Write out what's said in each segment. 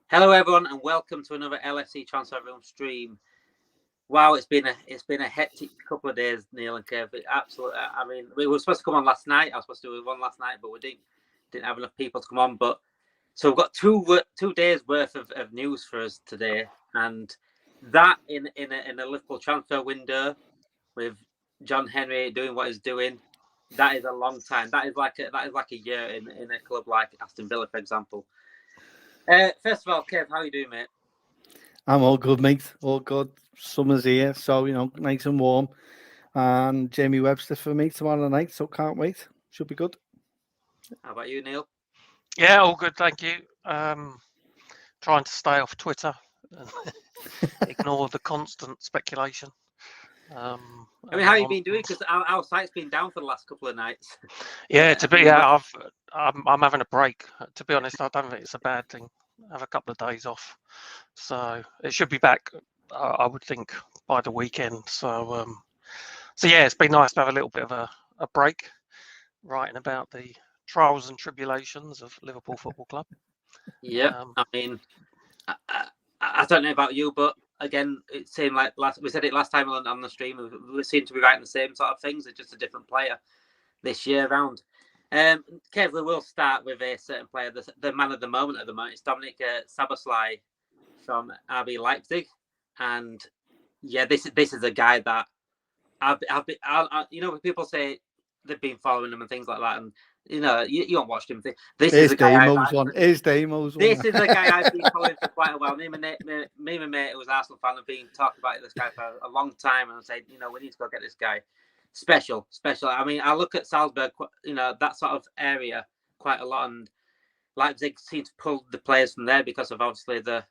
Hello, everyone, and welcome to another LFC Transfer Room stream. Wow, it's been a hectic couple of days, Neil and Kev. Absolutely. I mean, we were supposed to come on last night. I was supposed to do one last night, but we didn't have enough people to come on. But so we've got 2 days worth of news for us today, and that in a Liverpool transfer window with John Henry doing what he's doing. That is a long time. That is like a year in a club like Aston Villa, for example. First of all, Kev, how are you doing, mate? I'm all good, mate. All good. Summer's here, so nice and warm. And Jamie Webster for me tomorrow night, so can't wait. Should be good. How about you, Neil? Yeah, all good, thank you. Trying to stay off Twitter and ignore the constant speculation. I mean, how have you been doing? Because our site's been down for the last couple of nights. I'm having a break. To be honest, I don't think it's a bad thing. Have a couple of days off, so it should be back. I would think by the weekend. So yeah, it's been nice to have a little bit of a break, writing about the trials and tribulations of Liverpool Football Club. Yeah, I mean, I don't know about you, but again, it seemed like we said it last time on the stream. We seem to be writing the same sort of things. It's just a different player this year round. Kev, we will start with a certain player, the man of the moment at the moment. It's Dominik Szoboszlai from RB Leipzig, and yeah, this is a guy that when people say they've been following him and things like that, and you don't watch him. This is a guy. This is a guy I've been following for quite a while. Me and my mate, who was an Arsenal fan, have been talking about this guy for a long time, and I said, we need to go get this guy. Special. I mean, I look at Salzburg, that sort of area quite a lot, and Leipzig seem to pull the players from there because of obviously the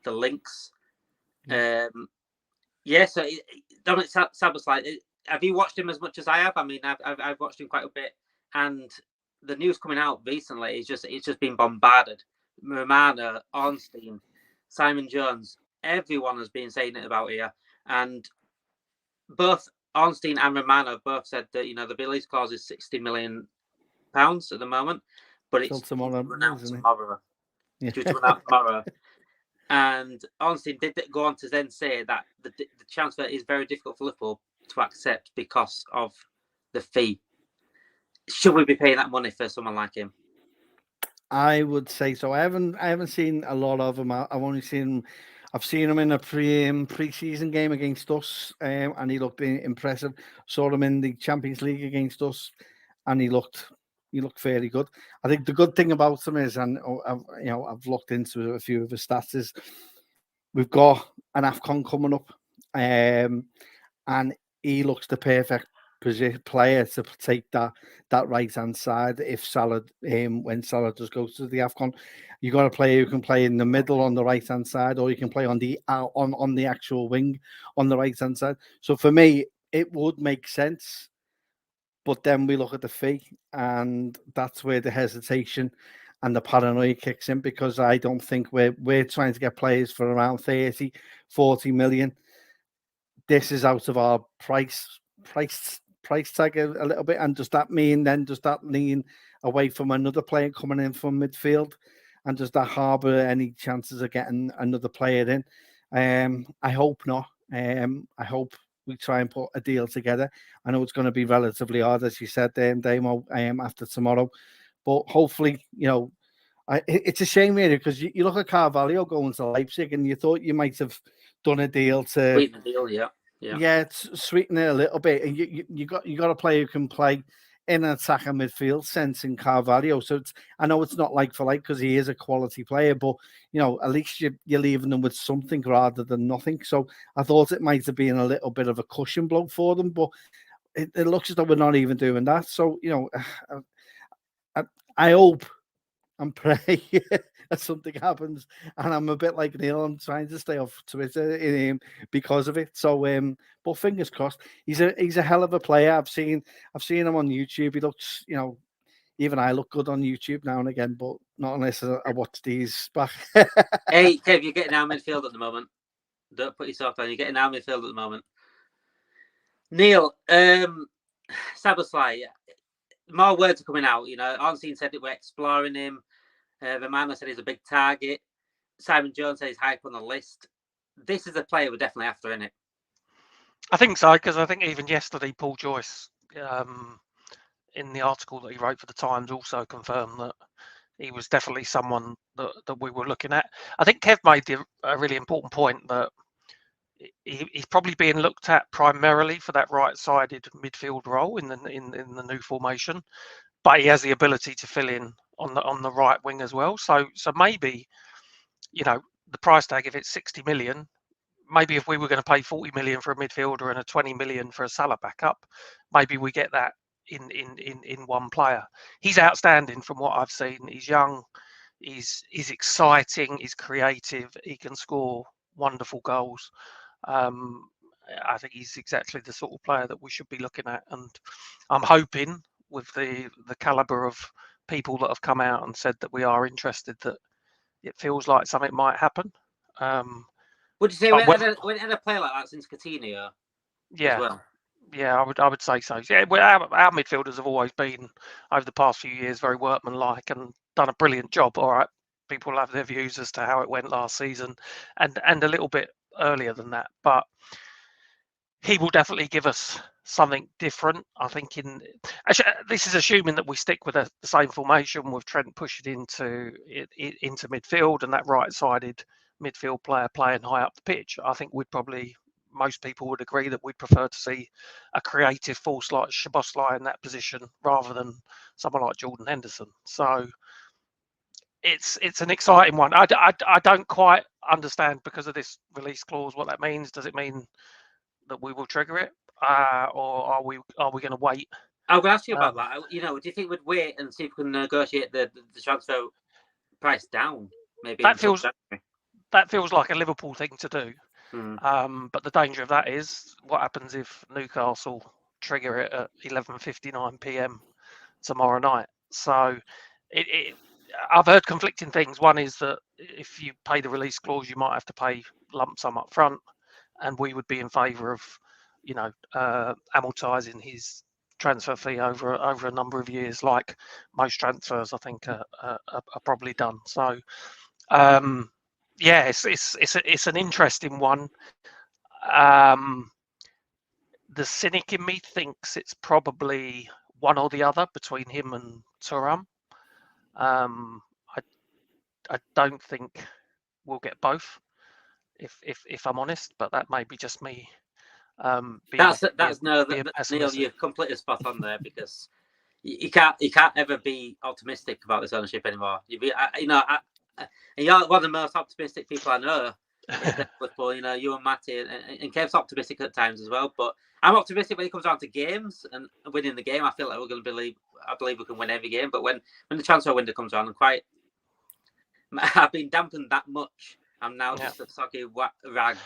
links. So Dominik Szoboszlai, have you watched him as much as I have? I mean, I've watched him quite a bit, and the news coming out recently is it's just been bombarded. Romano, Ornstein, Simon Jones, everyone has been saying it about here, and both Ornstein and Romano both said that the release clause is £60 million at the moment, but it's tomorrow. Due to run out tomorrow. And Ornstein did go on to then say that the transfer is very difficult for Liverpool to accept because of the fee. Should we be paying that money for someone like him? I would say so. I haven't seen a lot of him. I've seen him in a pre-season game against us, and he looked impressive. Saw him in the Champions League against us, and he looked fairly good. I think the good thing about him is, and I've looked into a few of his stats, is we've got an AFCON coming up, and he looks the perfect player to take that right hand side. If Salah, when Salah does go to the AFCON, you got a player who can play in the middle on the right hand side, or you can play on the actual wing on the right hand side. So for me, it would make sense. But then we look at the fee, and that's where the hesitation and the paranoia kicks in, because I don't think we're trying to get players for around 30, 40 million. This is out of our price tag a little bit. And does that lean away from another player coming in from midfield? And does that harbour any chances of getting another player in? I hope not. I hope we try and put a deal together. I know it's going to be relatively hard, as you said, Damo, after tomorrow. But hopefully, it's a shame really, because you look at Carvalho going to Leipzig, and you thought you might have done a deal to sweeten the deal, yeah, sweeten it a little bit. And you got a player who can play in an attacking midfield sense in Carvalho. So I know it's not like for like, because he is a quality player, but at least you're leaving them with something rather than nothing. So I thought it might have been a little bit of a cushion blow for them, but it looks as though we're not even doing that. So I hope and pray that something happens. And I'm a bit like Neil. I'm trying to stay off Twitter because of it. So, but fingers crossed. He's a hell of a player. I've seen him on YouTube. He looks, even I look good on YouTube now and again, but not unless I watch these back. Hey, Kev, you're getting our midfield at the moment. Don't put yourself down. You're getting our midfield at the moment. Neil, Szoboszlai, more words are coming out. Ornstein said that we're exploring him. Romano said he's a big target. Simon Jones says hype on the list. This is a player we're definitely after, isn't it? I think so, because I think even yesterday, Paul Joyce, in the article that he wrote for the Times, also confirmed that he was definitely someone that we were looking at. I think Kev made a really important point that he's probably being looked at primarily for that right-sided midfield role in the new formation, but he has the ability to fill in on the right wing as well. So maybe, the price tag, if it's 60 million, maybe if we were going to pay 40 million for a midfielder and a 20 million for a Salah backup, maybe we get that in one player. He's outstanding from what I've seen. He's young, he's exciting, he's creative, he can score wonderful goals. I think he's exactly the sort of player that we should be looking at, and I'm hoping with the caliber of people that have come out and said that we are interested, that it feels like something might happen. Would you say we had a player like that since Coutinho? Yeah. As well? Yeah, I would say so. Yeah, our midfielders have always been, over the past few years, very workmanlike and done a brilliant job. All right, people have their views as to how it went last season, and a little bit earlier than that, but he will definitely give us something different. I think this is assuming that we stick with the same formation, with Trent pushing into midfield and that right-sided midfield player playing high up the pitch. I think most people would agree that we'd prefer to see a creative force like Szoboszlai in that position rather than someone like Jordan Henderson. So it's an exciting one. I don't quite understand, because of this release clause, what that means. Does it mean that we will trigger it, or are we going to wait? I'm going to ask you about that. Do you think we'd wait and see if we can negotiate the transfer price down? Maybe that feels like a Liverpool thing to do. But the danger of that is, what happens if Newcastle trigger it at 11:59 p.m. tomorrow night? So I've heard conflicting things. One is that if you pay the release clause, you might have to pay lump sum up front, and we would be in favour of, amortising his transfer fee over a number of years, like most transfers I think are probably done. So it's an interesting one. The cynic in me thinks it's probably one or the other between him and Thuram. I don't think we'll get both, if I'm honest, but that may be just me. Neil, you're completely spot on there, because you can't ever be optimistic about this ownership anymore. You're one of the most optimistic people I know. Liverpool, you and Matty and Kev's optimistic at times as well. But I'm optimistic when it comes down to games and winning the game. I feel like we're going to I believe we can win every game. But when the transfer window comes on, I've been dampened that much. I'm now just a soggy rag,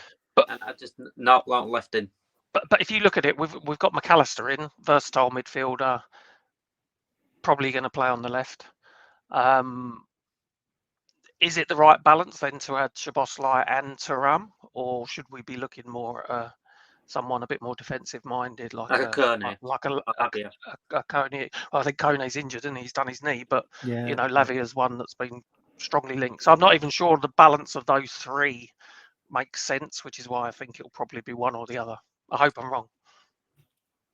and I've just not long left in. But if you look at it, we've got McAllister in, versatile midfielder, probably going to play on the left. Is it the right balance then to add Szoboszlai and Thuram, or should we be looking more at someone a bit more defensive-minded, like a Kone? Well, I think Kone's injured and he's done his knee, but Lavia's one that's been strongly linked. So I'm not even sure the balance of those three makes sense, which is why I think it'll probably be one or the other. I hope I'm wrong.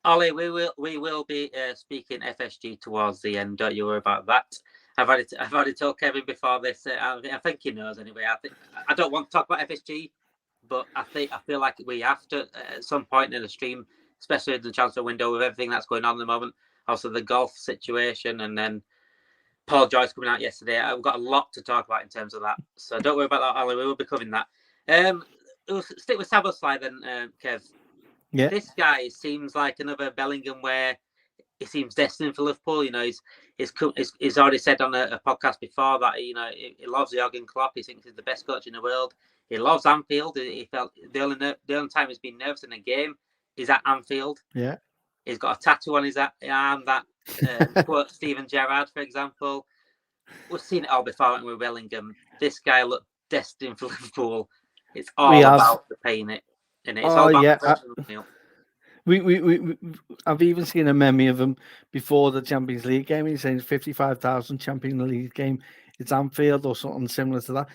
Ollie, we will be speaking FSG towards the end. Don't you worry about that. I've already told Kevin before this. I think he knows anyway. I don't want to talk about FSG, but I feel like we have to at some point in the stream, especially in the transfer window with everything that's going on at the moment. Also the golf situation, and then Paul Joyce coming out yesterday. I've got a lot to talk about in terms of that. So don't worry about that, Ollie. We will be covering that. We'll stick with Szoboszlai then, Kev. Yeah. This guy seems like another Bellingham, where he seems destined for Liverpool. He's already said on a podcast before that he loves Jurgen Klopp. He thinks he's the best coach in the world. He loves Anfield. He felt the only time he's been nervous in a game is at Anfield. Yeah, he's got a tattoo on his arm that quotes Steven Gerrard, for example. We've seen it all before with Bellingham. This guy looked destined for Liverpool. It's all about the pain in it. It's all about I've even seen a meme of him before the Champions League game. He's saying 55,000 Champions League game. It's Anfield or something similar to that.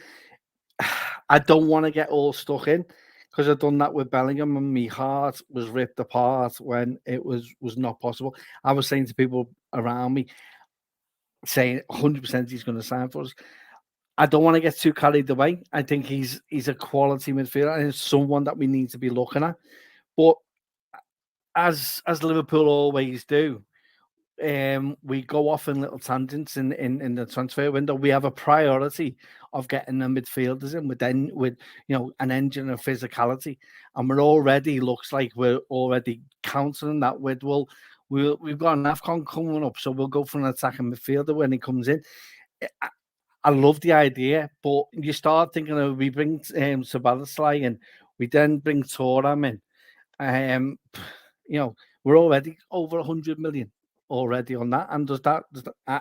I don't want to get all stuck in because I've done that with Bellingham and my heart was ripped apart when it was not possible. I was saying to people around me, saying 100% he's going to sign for us. I don't want to get too carried away. I think he's a quality midfielder and it's someone that we need to be looking at. But as Liverpool always do, we go off in little tangents in the transfer window. We have a priority of getting the midfielders in with an engine of physicality, and we're already looks like we're already countering that with we've got an AFCON coming up, so we'll go for an attacking midfielder when he comes in. I love the idea, but you start thinking of we bring Szoboszlai in, we then bring Thuram in. We're already over 100 million already on that. And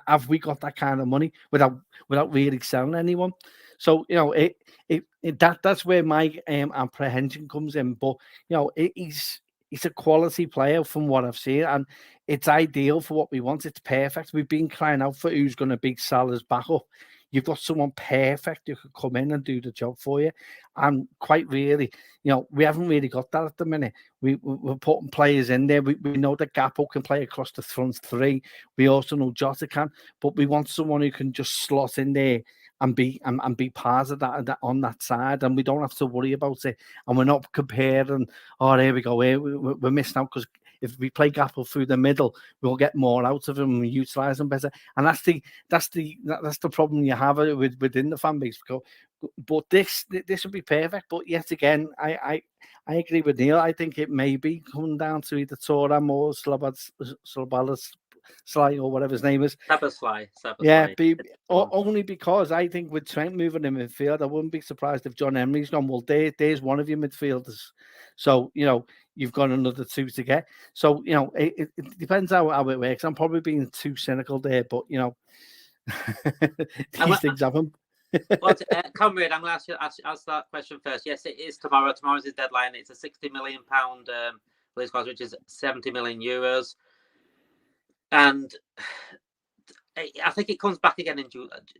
have we got that kind of money without really selling anyone? So that's where my apprehension comes in. But he's a quality player from what I've seen, and it's ideal for what we want. It's perfect. We've been crying out for who's going to be Salah's backup. You've got someone perfect who could come in and do the job for you. And quite really, we haven't really got that at the minute. We're putting players in there. We know that Gakpo can play across the front three. We also know Jota can, but we want someone who can just slot in there and be part of that on that side, and we don't have to worry about it. And we're not comparing. Oh, there we go. We're missing out because if we play Gakpo through the middle, we'll get more out of him and we utilize him better. And that's the problem you have within the fan base. But this would be perfect. But yet again, I agree with Neil. I think it may be coming down to either Thuram or Szoboszlai or whatever his name is. Szoboszlai. Yeah, only because I think with Trent moving in midfield, I wouldn't be surprised if John Henry's gone, well, there's one of your midfielders. So, you've got another two to get. So, it depends how it works. I'm probably being too cynical there, but, these things happen. Well, Comrade, I'm going to ask that question first. Yes, it is tomorrow. Tomorrow's his deadline. It's a £60 million release clause, which is 70 million euros. And I think it comes back again in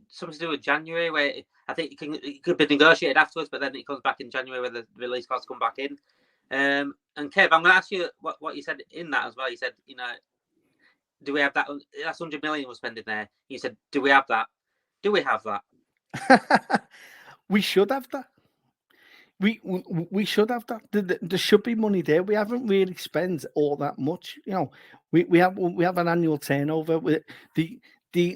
something to do with January, where I think it could be negotiated afterwards, but then it comes back in January where the release clause come back in. And Kev, I'm going to ask you what you said in that as well. You said, do we have that? That's 100 million we're spending there. You said, do we have that? Do we have that? We should have that. We should have that. There should be money there. We haven't really spent all that much. We have an annual turnover. With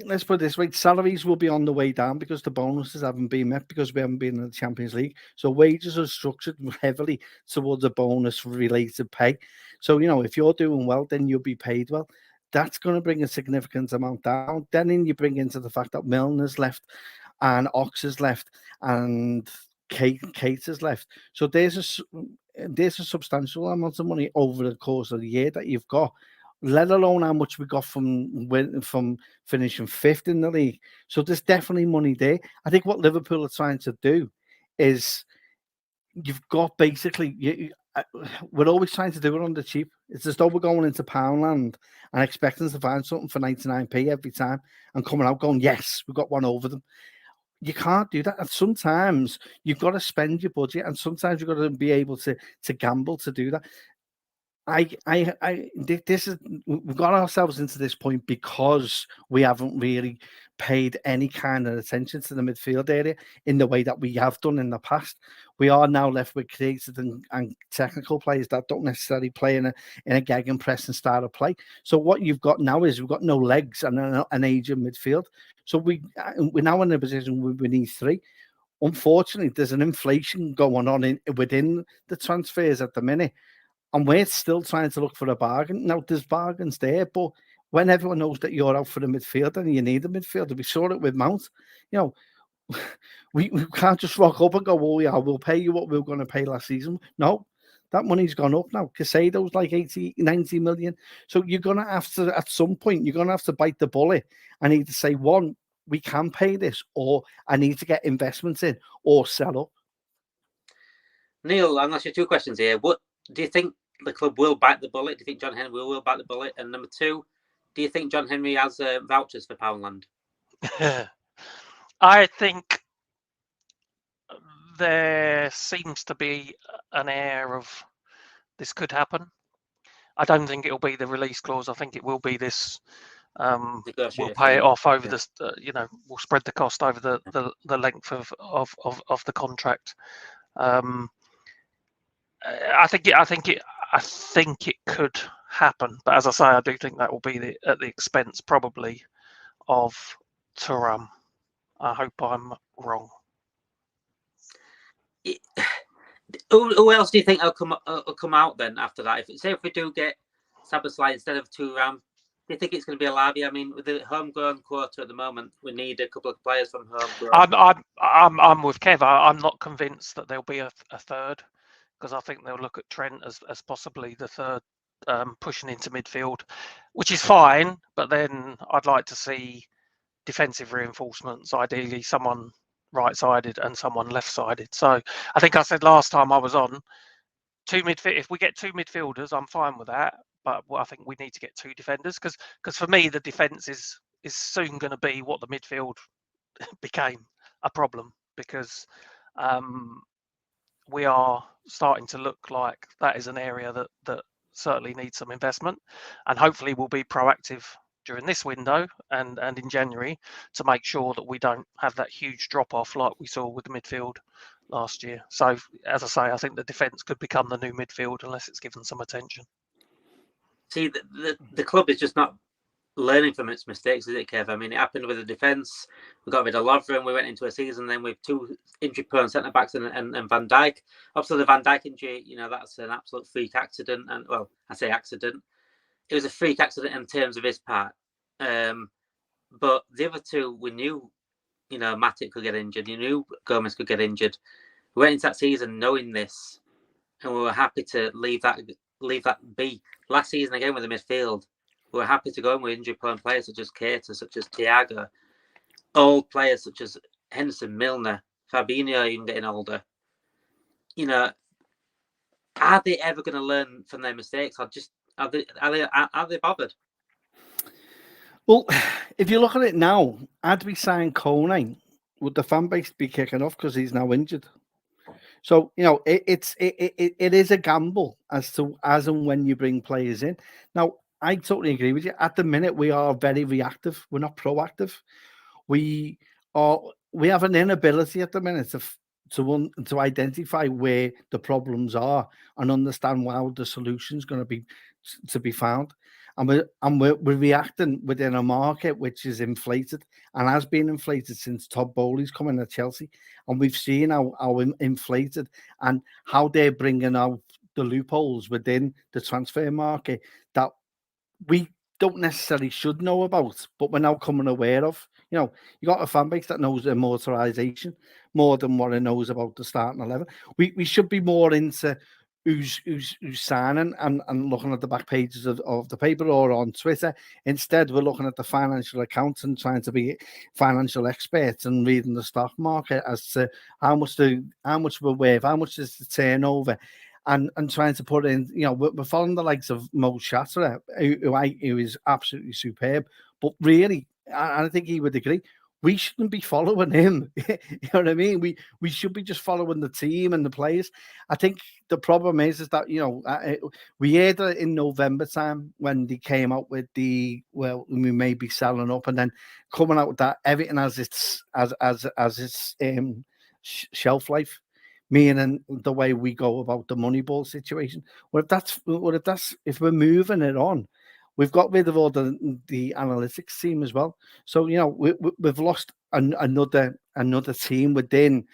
let's put it this way: salaries will be on the way down because the bonuses haven't been met because we haven't been in the Champions League. So wages are structured heavily towards a bonus-related pay. So if you're doing well, then you'll be paid well. That's going to bring a significant amount down. Then you bring into the fact that Milner's left, and Ox has left, and Kate has left. So there's a substantial amount of money over the course of the year that you've got, let alone how much we got from finishing fifth in the league. So there's definitely money there. I think what Liverpool are trying to do is you've got basically we're always trying to do it on the cheap. It's as though we're going into Poundland and expecting to find something for 99p every time and coming out going, yes, we've got one over them. You can't do that. And sometimes you've got to spend your budget, and sometimes you've got to be able to gamble to do that. We've got ourselves into this point because we haven't really paid any kind of attention to the midfield area in the way that we have done in the past. We are now left with creative and technical players that don't necessarily play in a gegenpress and style of play. So what you've got now is we've got no legs and an aging midfield. So we're now in a position where we need three. Unfortunately, there's an inflation going on within the transfers at the minute. And we're still trying to look for a bargain. Now, there's bargains there, but when everyone knows that you're out for the midfielder and you need a midfielder, we saw it with Mount. We can't just rock up and go, oh, yeah, we'll pay you what we were going to pay last season. No, that money's gone up now. Casado's like 80, 90 million. So you're going to have to, at some point, you're going to have to bite the bullet and either say, one, we can pay this, or I need to get investments in or sell up. Neil, I'm going to ask you two questions here. What do you think the club will bite the bullet? Do you think John Henry will bite the bullet? And number two, do you think John Henry has vouchers for Poundland? I think there seems to be an air of this could happen. I don't think it'll be the release clause. I think it will be this. We'll pay it off over this. We'll spread the cost over the length of the contract. I think it could happen, but as I say, I do think that will be at the expense probably of Thuram. I hope I'm wrong. Who else do you think will come out then after that? If we do get Szoboszlai instead of Thuram, do you think it's going to be a Alabi? I mean, with the homegrown quota at the moment, we need a couple of players from homegrown. I'm with Kev. I'm not convinced that there'll be a third, because I think they'll look at Trent as possibly the third, pushing into midfield, which is fine. But then I'd like to see defensive reinforcements, ideally someone right-sided and someone left-sided. So I think I said last time I was on, if we get 2 midfielders, I'm fine with that. But I think we need to get 2 defenders, because for me the defence is soon going to be what the midfield became a problem, because we are starting to look like that is an area that certainly needs some investment, and hopefully we'll be proactive during this window and in January to make sure that we don't have that huge drop off like we saw with the midfield last year. So as I say, I think the defence could become the new midfield unless it's given some attention. See, the club is just not learning from its mistakes, is it, Kev? I mean, it happened with the defence. We got rid of Lovren. We went into a season then with 2 injury-prone centre-backs and Van Dijk. Obviously, the Van Dijk injury, that's an absolute freak accident. And, well, I say accident. It was a freak accident in terms of his part. But the other 2, we knew, Matic could get injured. You knew Gomez could get injured. We went into that season knowing this, and we were happy to leave that be. Last season, again, with the midfield, we were happy to go in with injury-prone players such as Keita, such as Thiago, old players such as Henderson, Milner, Fabinho, even getting older. Are they ever going to learn from their mistakes? Or just are they bothered? Well, if you look at it now, had we signed Kone, would the fan base be kicking off because he's now injured? So it is a gamble as and when you bring players in. Now, I totally agree with you. At the minute, we are very reactive. We're not proactive. We have an inability at the minute to identify where the problems are and understand how the solution's going to be found. And we're reacting within a market which is inflated and has been inflated since Todd Bowley's coming to Chelsea. And we've seen how inflated and how they're bringing out the loopholes within the transfer market that we don't necessarily should know about, but we're now coming aware of. You got a fan base that knows immortalization more than what it knows about the starting 11. We should be more into who's signing and looking at the back pages of the paper or on Twitter. Instead, we're looking at the financial accounts and trying to be financial experts and reading the stock market as to how much we're worth, how much is the turnover, and trying to put in. We're following the likes of Mo Shatter, who is absolutely superb, but really, I think he would agree, we shouldn't be following him. You know what I mean? We should be just following the team and the players. I think the problem is that we heard it in November time when they came out with we may be selling up, and then coming out with that everything as its shelf life, meaning the way we go about the Moneyball situation. If we're moving it on. We've got rid of all the analytics team as well. So, we've lost another team within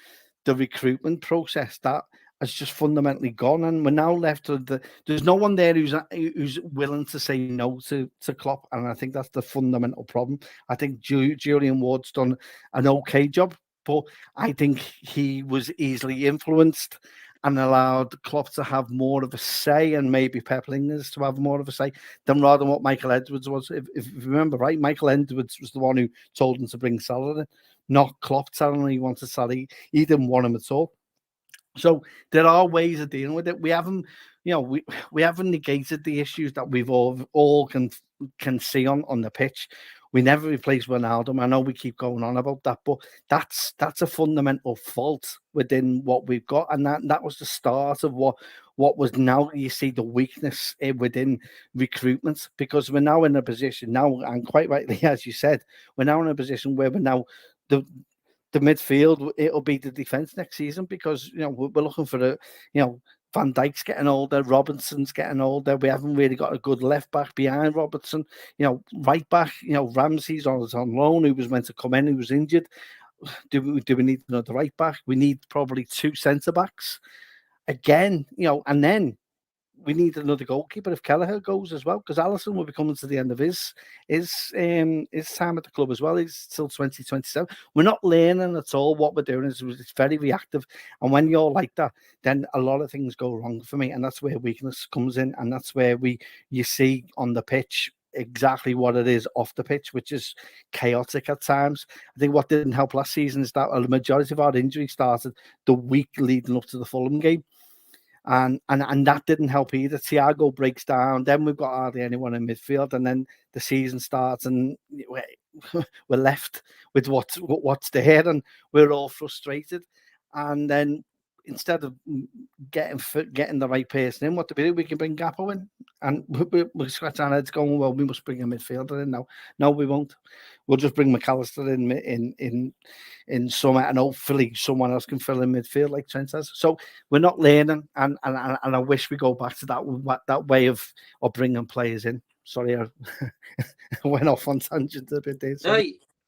the recruitment process that has just fundamentally gone. And we're now left with there's no one there who's willing to say no to Klopp. And I think that's the fundamental problem. I think Julian Ward's done an okay job, but I think he was easily influenced and allowed Klopp to have more of a say, and maybe Pep Lingers to have more of a say than rather what Michael Edwards was. If you remember right, Michael Edwards was the one who told him to bring Salah in, not Klopp telling him he wanted Salah. He didn't want him at all. So there are ways of dealing with it. We haven't, we haven't negated the issues that we've all can see on the pitch. We never replaced Ronaldo. I know we keep going on about that, but that's a fundamental fault within what we've got, and that was the start of what was now you see the weakness within recruitment, because we're now in a position now, and quite rightly as you said, we're now in a position where we're now the midfield, it'll be the defense next season, because we're looking for Van Dijk's getting older, Robertson's getting older. We haven't really got a good left back behind Robertson. Right back, Ramsey's on loan, who was meant to come in, who was injured. Do we need another right back? We need probably 2 centre backs again, and then we need another goalkeeper if Kelleher goes as well, because Alisson will be coming to the end of his time at the club as well. He's till 2027. We're not learning at all. What we're doing is it's very reactive, and when you're like that, then a lot of things go wrong for me, and that's where weakness comes in, and that's where you see on the pitch exactly what it is off the pitch, which is chaotic at times. I think what didn't help last season is that a majority of our injuries started the week leading up to the Fulham game. And that didn't help either. Thiago breaks down, then we've got hardly anyone in midfield, and then the season starts, and we're left with what's there, and we're all frustrated. And then instead of getting the right person in, what do? We can bring Gappo in, and we scratch our heads going, well, we must bring a midfielder in now. No, we won't. We'll just bring McAllister in summer, and hopefully someone else can fill in midfield like Trent says. So we're not learning, and I wish we go back to that way of bringing players in. Sorry, I went off on tangent a bit there. No,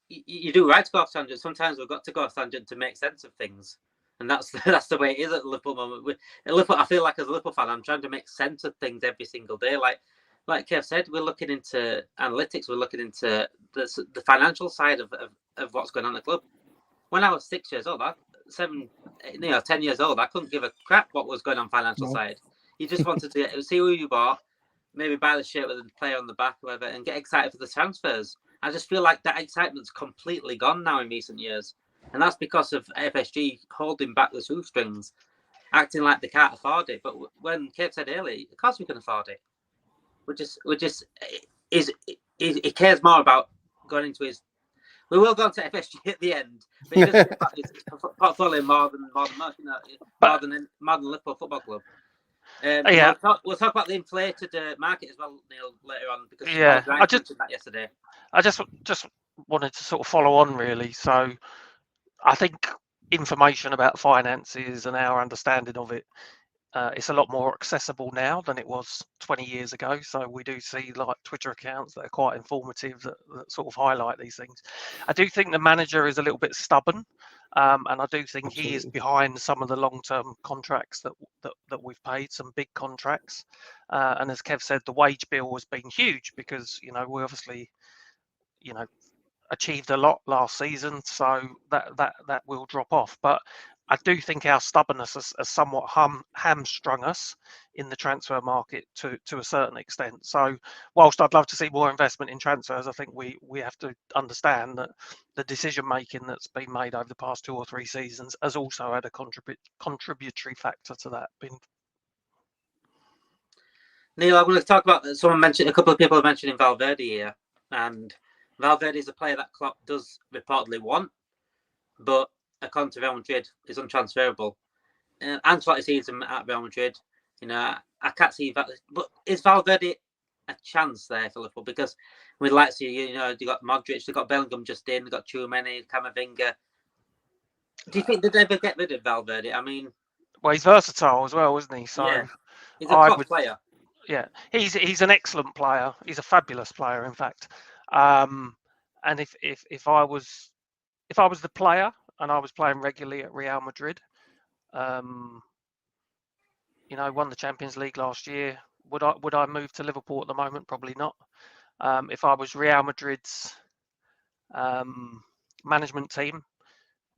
you do right to go off tangent. Sometimes we've got to go off tangent to make sense of things. And that's the way it is at the Liverpool moment. At Liverpool, I feel like as a Liverpool fan, I'm trying to make sense of things every single day. Like Kev said, we're looking into analytics. We're looking into the financial side of what's going on at the club. When I was 6 years old, 10 years old, I couldn't give a crap what was going on financial side. You just wanted to see who you bought, maybe buy the shirt with a player on the back, or whatever, and get excited for the transfers. I just feel like that excitement's completely gone now in recent years. And that's because of FSG holding back the shoestrings, acting like they can't afford it. But when Kev said earlier, of course we can afford it. He cares more about going into his. We will go on to FSG at the end, but he does about his portfolio more than most, more than Liverpool Football Club. We'll talk about the inflated market as well, Neil, later on, because I mentioned that yesterday. I just wanted to sort of follow on, really. So I think information about finances and our understanding of it, it's a lot more accessible now than it was 20 years ago. So we do see like Twitter accounts that are quite informative that sort of highlight these things. I do think the manager is a little bit stubborn, and I do think he is behind some of the long-term contracts that we've paid, some big contracts. And as Kev said, the wage bill has been huge because we obviously achieved a lot last season, so that will drop off. But I do think our stubbornness has somewhat hamstrung us in the transfer market to a certain extent. So whilst I'd love to see more investment in transfers, I think we have to understand that the decision making that's been made over the past 2 or 3 seasons has also had a contributory factor to that. Neil, I'm going to talk about a couple of people have mentioned Valverde here, and Valverde is a player that Klopp does reportedly want, but according to Real Madrid, is untransferable. Ancelotti sees him at Real Madrid. I can't see that. But is Valverde a chance there for Liverpool? Because we'd like to see, you got Modric, they got Bellingham just in, they got Tchouameni, Camavinga. Do you think they'd ever get rid of Valverde? I mean, well, he's versatile as well, isn't he? So yeah, he's a top player. Yeah, he's an excellent player. He's a fabulous player, in fact. And if I was the player and I was playing regularly at Real Madrid, won the Champions League last year, would I move to Liverpool at the moment? Probably not. If I was Real Madrid's management team,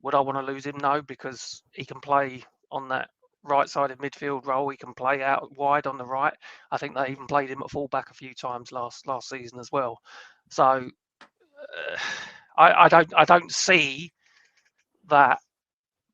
would I want to lose him? No, because he can play on that right-sided midfield role. He can play out wide on the right. I think they even played him at full-back a few times last season as well. So I don't see that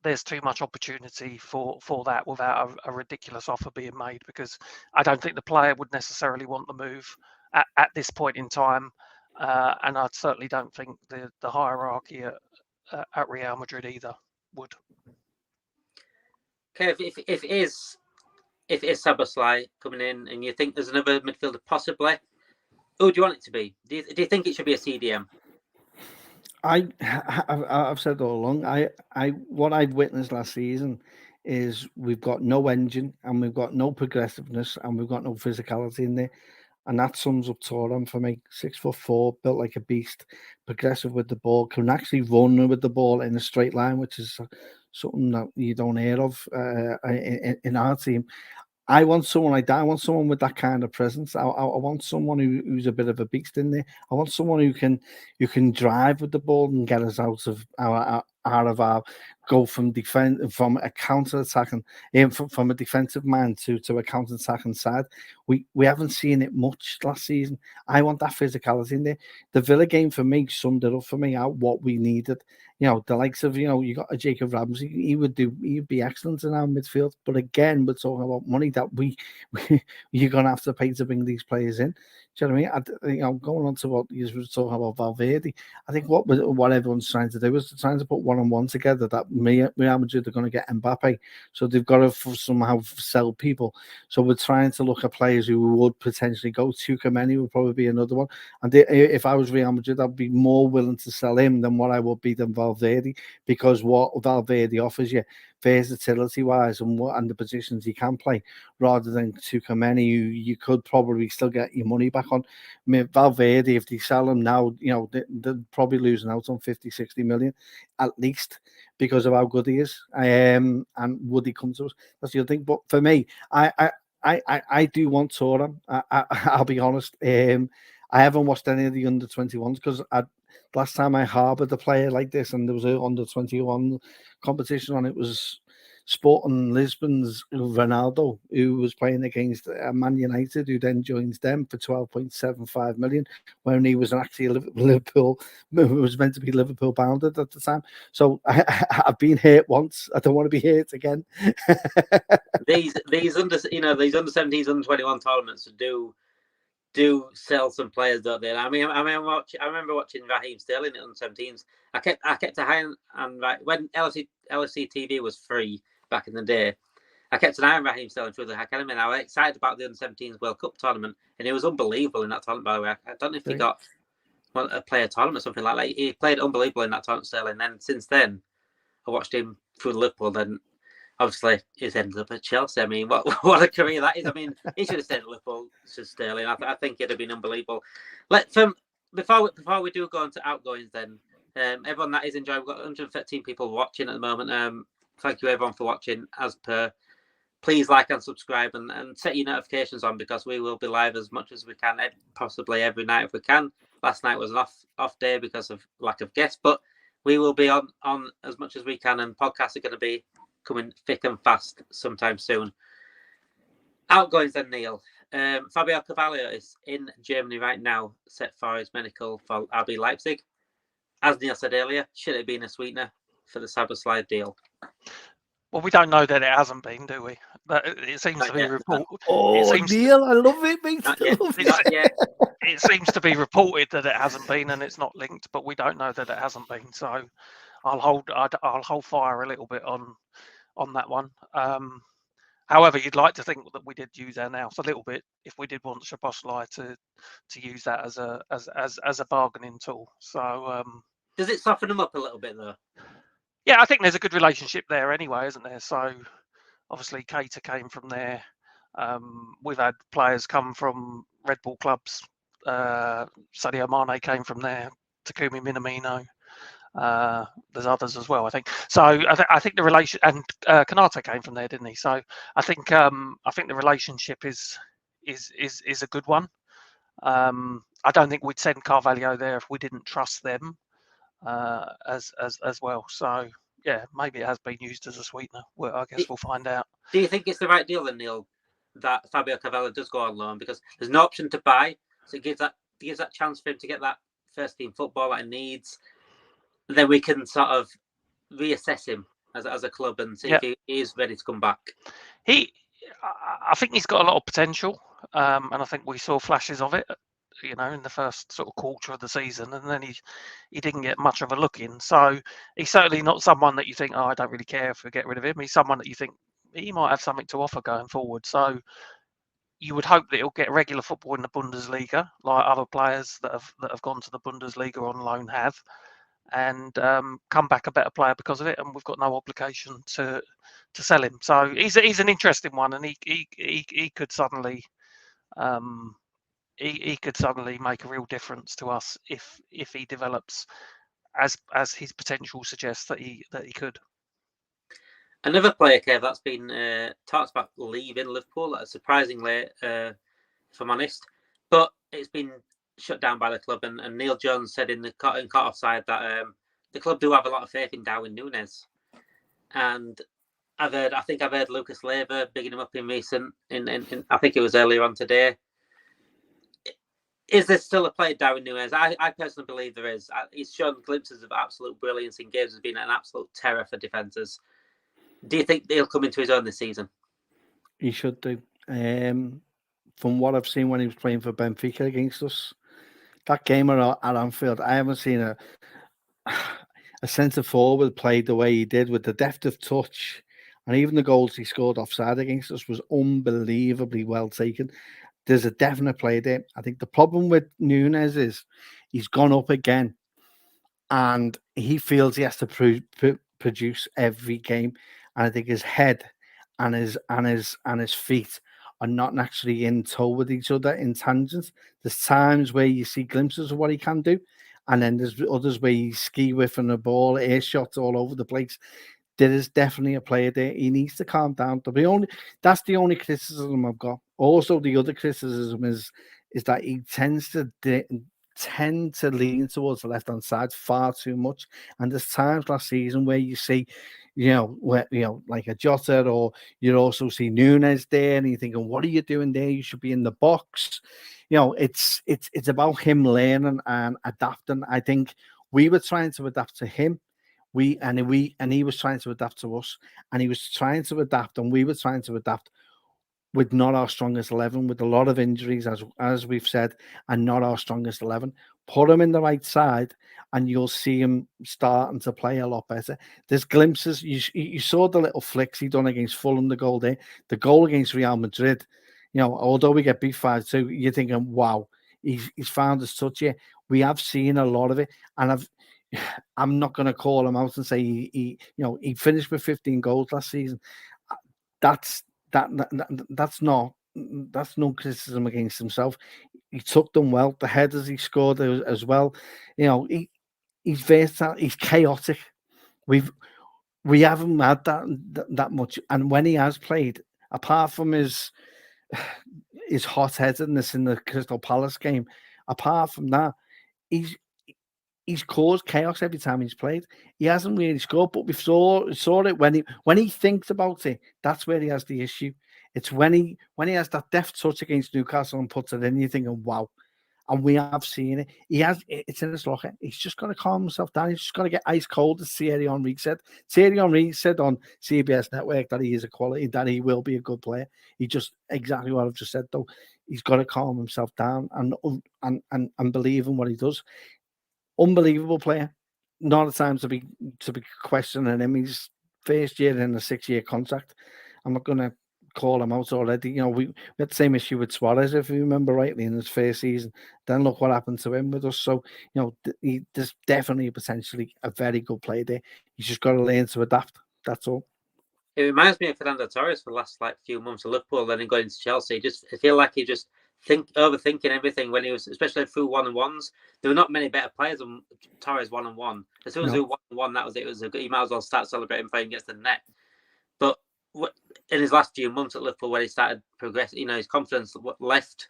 there's too much opportunity for that without a ridiculous offer being made, because I don't think the player would necessarily want the move at this point in time. and I certainly don't think the hierarchy at Real Madrid either would. Okay, if it is Szoboszlai coming in, and you think there's another midfielder possibly, who do you want it to be? Do you think it should be a CDM? I've said all along. What I've witnessed last season is we've got no engine, and we've got no progressiveness, and we've got no physicality in there. And that sums up Turan for me. 6'4", built like a beast, progressive with the ball, can actually run with the ball in a straight line, which is something that you don't hear of in our team. I want someone like that. I want someone with that kind of presence. I want someone who's a bit of a beast in there. I want someone who can drive with the ball and get us out of our go from a counter attacking from a defensive man to a counter attacking side. We haven't seen it much last season. I want that physicality in there. The Villa game for me summed it up for me out what we needed. The likes of you got a Jacob Ramsey. He'd be excellent in our midfield. But again, we're talking about money that you're gonna have to pay to bring these players in. Do you know what I mean? Going on to what you were talking about Valverde, I think what everyone's trying to do is trying to put one-on-one together that Real Madrid are going to get Mbappe, so they've got to somehow sell people. So we're trying to look at players who would potentially go. Tchouaméni would probably be another one. And if I was Real Madrid, I'd be more willing to sell him than what I would be than Valverde, because what Valverde offers you versatility-wise and the positions he can play, rather than Tchouaméni, who you could probably still get your money back on. I mean, Valverde, if they sell him now, they're probably losing out on 50-60 million at least, because of how good he is. And would he come to us? That's the other thing. But for me, I do want Turan. I'll be honest. I haven't watched any of the under-21s because last time I harboured a player like this, and there was an under-21 competition on, it was Sporting Lisbon's Ronaldo, who was playing against Man United, who then joins them for 12.75 million, when he was actually Liverpool, was meant to be Liverpool bounded at the time. So I've been hurt once. I don't want to be hurt again. these under 17s, under 21 tournaments do sell some players, don't they? I remember watching Raheem Sterling at under 17s. I kept an eye on when LFC TV was free back in the day. I kept an eye on Raheem Sterling through the academy, and I was excited about the under 17s World Cup tournament, and he was unbelievable in that tournament. By the way, I don't know if he got a player tournament, something like that. He played unbelievable in that tournament, Sterling. And since then, I watched him through Liverpool. Then obviously he's ended up at Chelsea. I mean, what a career that is. I mean, he should have stayed at Liverpool to Sterling. I think it'd have been unbelievable. Before we do go on to outgoings, then everyone that is enjoying, we've got 113 people watching at the moment. Thank you everyone for watching. As per, please like and subscribe and set your notifications on, because we will be live as much as we can, possibly every night if we can. Last night was an off day because of lack of guests, but we will be on as much as we can, and podcasts are going to be coming thick and fast sometime soon. Outgoings then, Neil. Fabio Carvalho is in Germany right now, set for his medical for RB Leipzig. As Neil said earlier, should it have been a sweetener for the Szoboszlai deal? Well, we don't know that it hasn't been, do we? But it seems to be reported. Oh, Neil, I love it, mate. It seems to be reported that it hasn't been, and it's not linked, but we don't know that it hasn't been. So I'll hold fire a little bit on that one. However, you'd like to think that we did use our nous a little bit if we did want Szoboszlai to use that as a bargaining tool. So does it soften them up a little bit though? Yeah, I think there's a good relationship there anyway, isn't there? So obviously Keita came from there. We've had players come from Red Bull clubs. Sadio Mane came from there. Takumi Minamino. There's others as well, I think. So I think the relation, and Konate came from there, didn't he? So I think the relationship is a good one. I don't think we'd send Carvalho there if we didn't trust them as well. So yeah, maybe it has been used as a sweetener. Well, I guess we'll find out. Do you think it's the right deal then, Neil, that Fabio Carvalho does go on loan, because there's no option to buy, so it gives that chance for him to get that first team football that he needs. Then we can sort of reassess him as a club and see if he is ready to come back. I think he's got a lot of potential, and I think we saw flashes of it you know, in the first sort of quarter of the season, and then he didn't get much of a look in. So he's certainly not someone that you think, oh, I don't really care if we get rid of him. He's someone that you think he might have something to offer going forward. So you would hope that he'll get regular football in the Bundesliga, like other players that have gone to the Bundesliga on loan have, and come back a better player because of it. And we've got no obligation to sell him. So he's an interesting one, and he could suddenly he could suddenly make a real difference to us if he develops as his potential suggests that he could. Another player, Kev, that's been talked about leaving Liverpool, surprisingly, if I'm honest, but it's been shut down by the club. And Neil Jones said in the cut-off side that the club do have a lot of faith in Darwin Nunez. And I think I've heard Lucas Leiva bigging him up in recent. I think it was earlier on today. Is there still a player, Darwin Nunez? I personally believe there is. He's shown glimpses of absolute brilliance in games. Has been an absolute terror for defenders. Do you think he'll come into his own this season? He should do. From what I've seen when he was playing for Benfica against us, that game at Anfield, I haven't seen a centre forward play the way he did, with the depth of touch, and even the goals he scored offside against us was unbelievably well taken. There's a definite play there. I think the problem with Nunez is he's gone up again, and he feels he has to produce every game. And I think his head and his feet are not naturally in tow with each other in tangents. There's times where you see glimpses of what he can do, and then there's others where he's ski whiffing the ball, air shots all over the place. There is definitely a player there. He needs to calm down. That's the only criticism I've got. Also, the other criticism is that he tends to lean towards the left-hand side far too much. And there's times last season where you see, like a Jota, or you also see Nunez there, and you're thinking, what are you doing there? You should be in the box. It's about him learning and adapting. I think we were trying to adapt to him. And he was trying to adapt to us, and he was trying to adapt, and we were trying to adapt with not our strongest 11, with a lot of injuries, as we've said, and not our strongest 11. Put him in the right side, and you'll see him starting to play a lot better. There's glimpses. You saw the little flicks he done against Fulham, the goal there, the goal against Real Madrid. Although we get beat 5-2, you're thinking, wow, he's found his touch here. We have seen a lot of it, and I'm not going to call him out and say he finished with 15 goals last season. That's no criticism against himself. He took them well. The headers he scored as well. He's versatile. He's chaotic. We haven't had that much. And when he has played, apart from his hot-headedness in the Crystal Palace game, apart from that, he's caused chaos every time he's played. He hasn't really scored, but we saw it when he thinks about it. That's where he has the issue. It's when he has that deft touch against Newcastle and puts it in. You're thinking, wow. And we have seen it. It's in his locker. He's just got to calm himself down. He's just got to get ice cold, as Thierry Henry said. Thierry Henry said on CBS Network that he is a quality, that he will be a good player. He just, exactly what I've just said, though. He's got to calm himself down and believe in what he does. Unbelievable player. Not a time to be questioning him. He's first year in a 6-year contract. I'm not going to call him out already. We had the same issue with Suarez, if you remember rightly, in his first season. Then look what happened to him with us. So, there's definitely potentially a very good player there. He's just got to learn to adapt. That's all. It reminds me of Fernando Torres for the last few months of Liverpool, then going to Chelsea. I feel like he just overthinking everything when he was, especially through 1-on-1s. There were not many better players than Torres 1-on-1. As soon as he 1-on-1, that was it. He might as well start celebrating before he gets the net. But in his last few months at Liverpool, when he started progressing, his confidence left.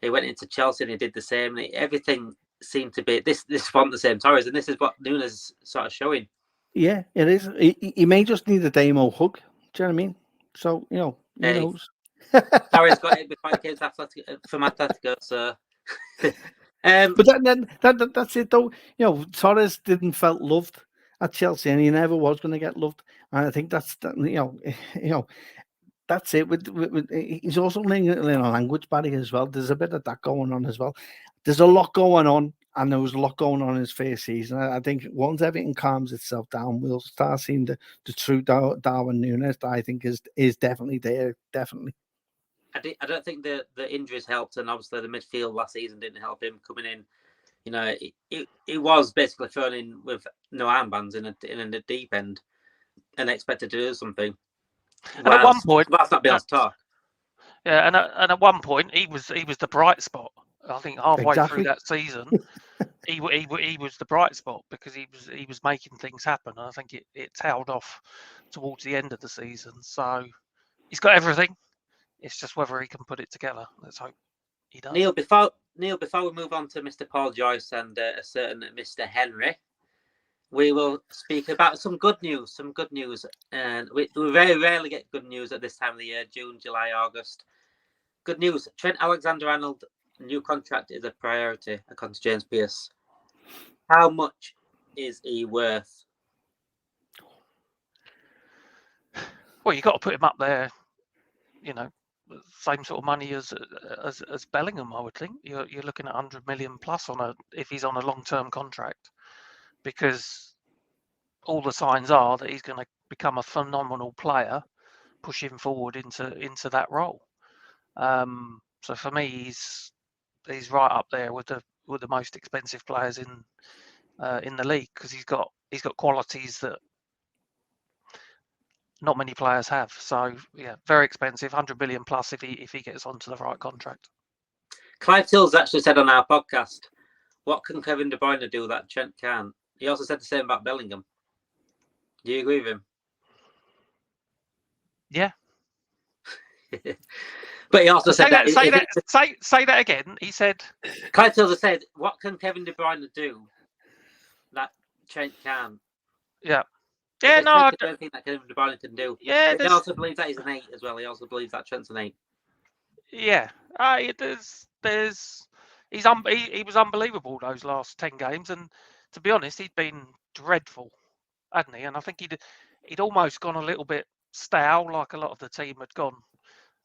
He went into Chelsea and he did the same. Everything seemed to be this font the same Torres, and this is what Nunez is sort of showing. Yeah, it is. He may just need a demo hug. Do you know what I mean? So who knows? Torres got it before he came to from Atletico, so. But then that's it though. Torres didn't felt loved at Chelsea, and he never was going to get loved. And I think that's that's it. He's also learning a language barrier as well. There's a bit of that going on as well. There's a lot going on, and there was a lot going on in his first season. I think once everything calms itself down, we'll start seeing the true Darwin Nunez that I think is definitely there. Definitely. I don't think the injuries helped, and obviously the midfield last season didn't help him coming in. You know, it was basically thrown in with no armbands in the deep end and expected to do something. And at one point, that's not being able to talk. Yeah, and at one point he was the bright spot. I think halfway through that season, he was the bright spot because he was making things happen. And I think it tailed off towards the end of the season. So he's got everything. It's just whether he can put it together. Let's hope he does. Neil, before we move on to Mr. Paul Joyce and a certain Mr. Henry, we will speak about some good news. And we very rarely get good news at this time of the year, June, July, August. Good news. Trent Alexander-Arnold, new contract is a priority, according to James Pearce. How much is he worth? Well, you got to put him up there, you know, same sort of money as Bellingham, I would think. You're looking at 100 million plus if he's on a long-term contract, because all the signs are that he's going to become a phenomenal player, push him forward into that role. So for me, he's right up there with the most expensive players in the league, because he's got qualities that not many players have. So yeah, very expensive, 100 million plus if he gets onto the right contract. Clive Tills actually said on our podcast, "What can Kevin De Bruyne do that Trent can't?" He also said the same about Bellingham. Do you agree with him? Yeah. But he also said that. Say that again. He said. Clive Tills said, "What can Kevin De Bruyne do that Trent can't?" Yeah. Yeah, no, I don't think that Kevin De Bruyne can do. Yeah, he also believes that he's an 8 as well. He also believes that Trent's an 8. Yeah, he was unbelievable those last 10 games, and to be honest, he'd been dreadful, hadn't he? And I think he'd almost gone a little bit stale, like a lot of the team had gone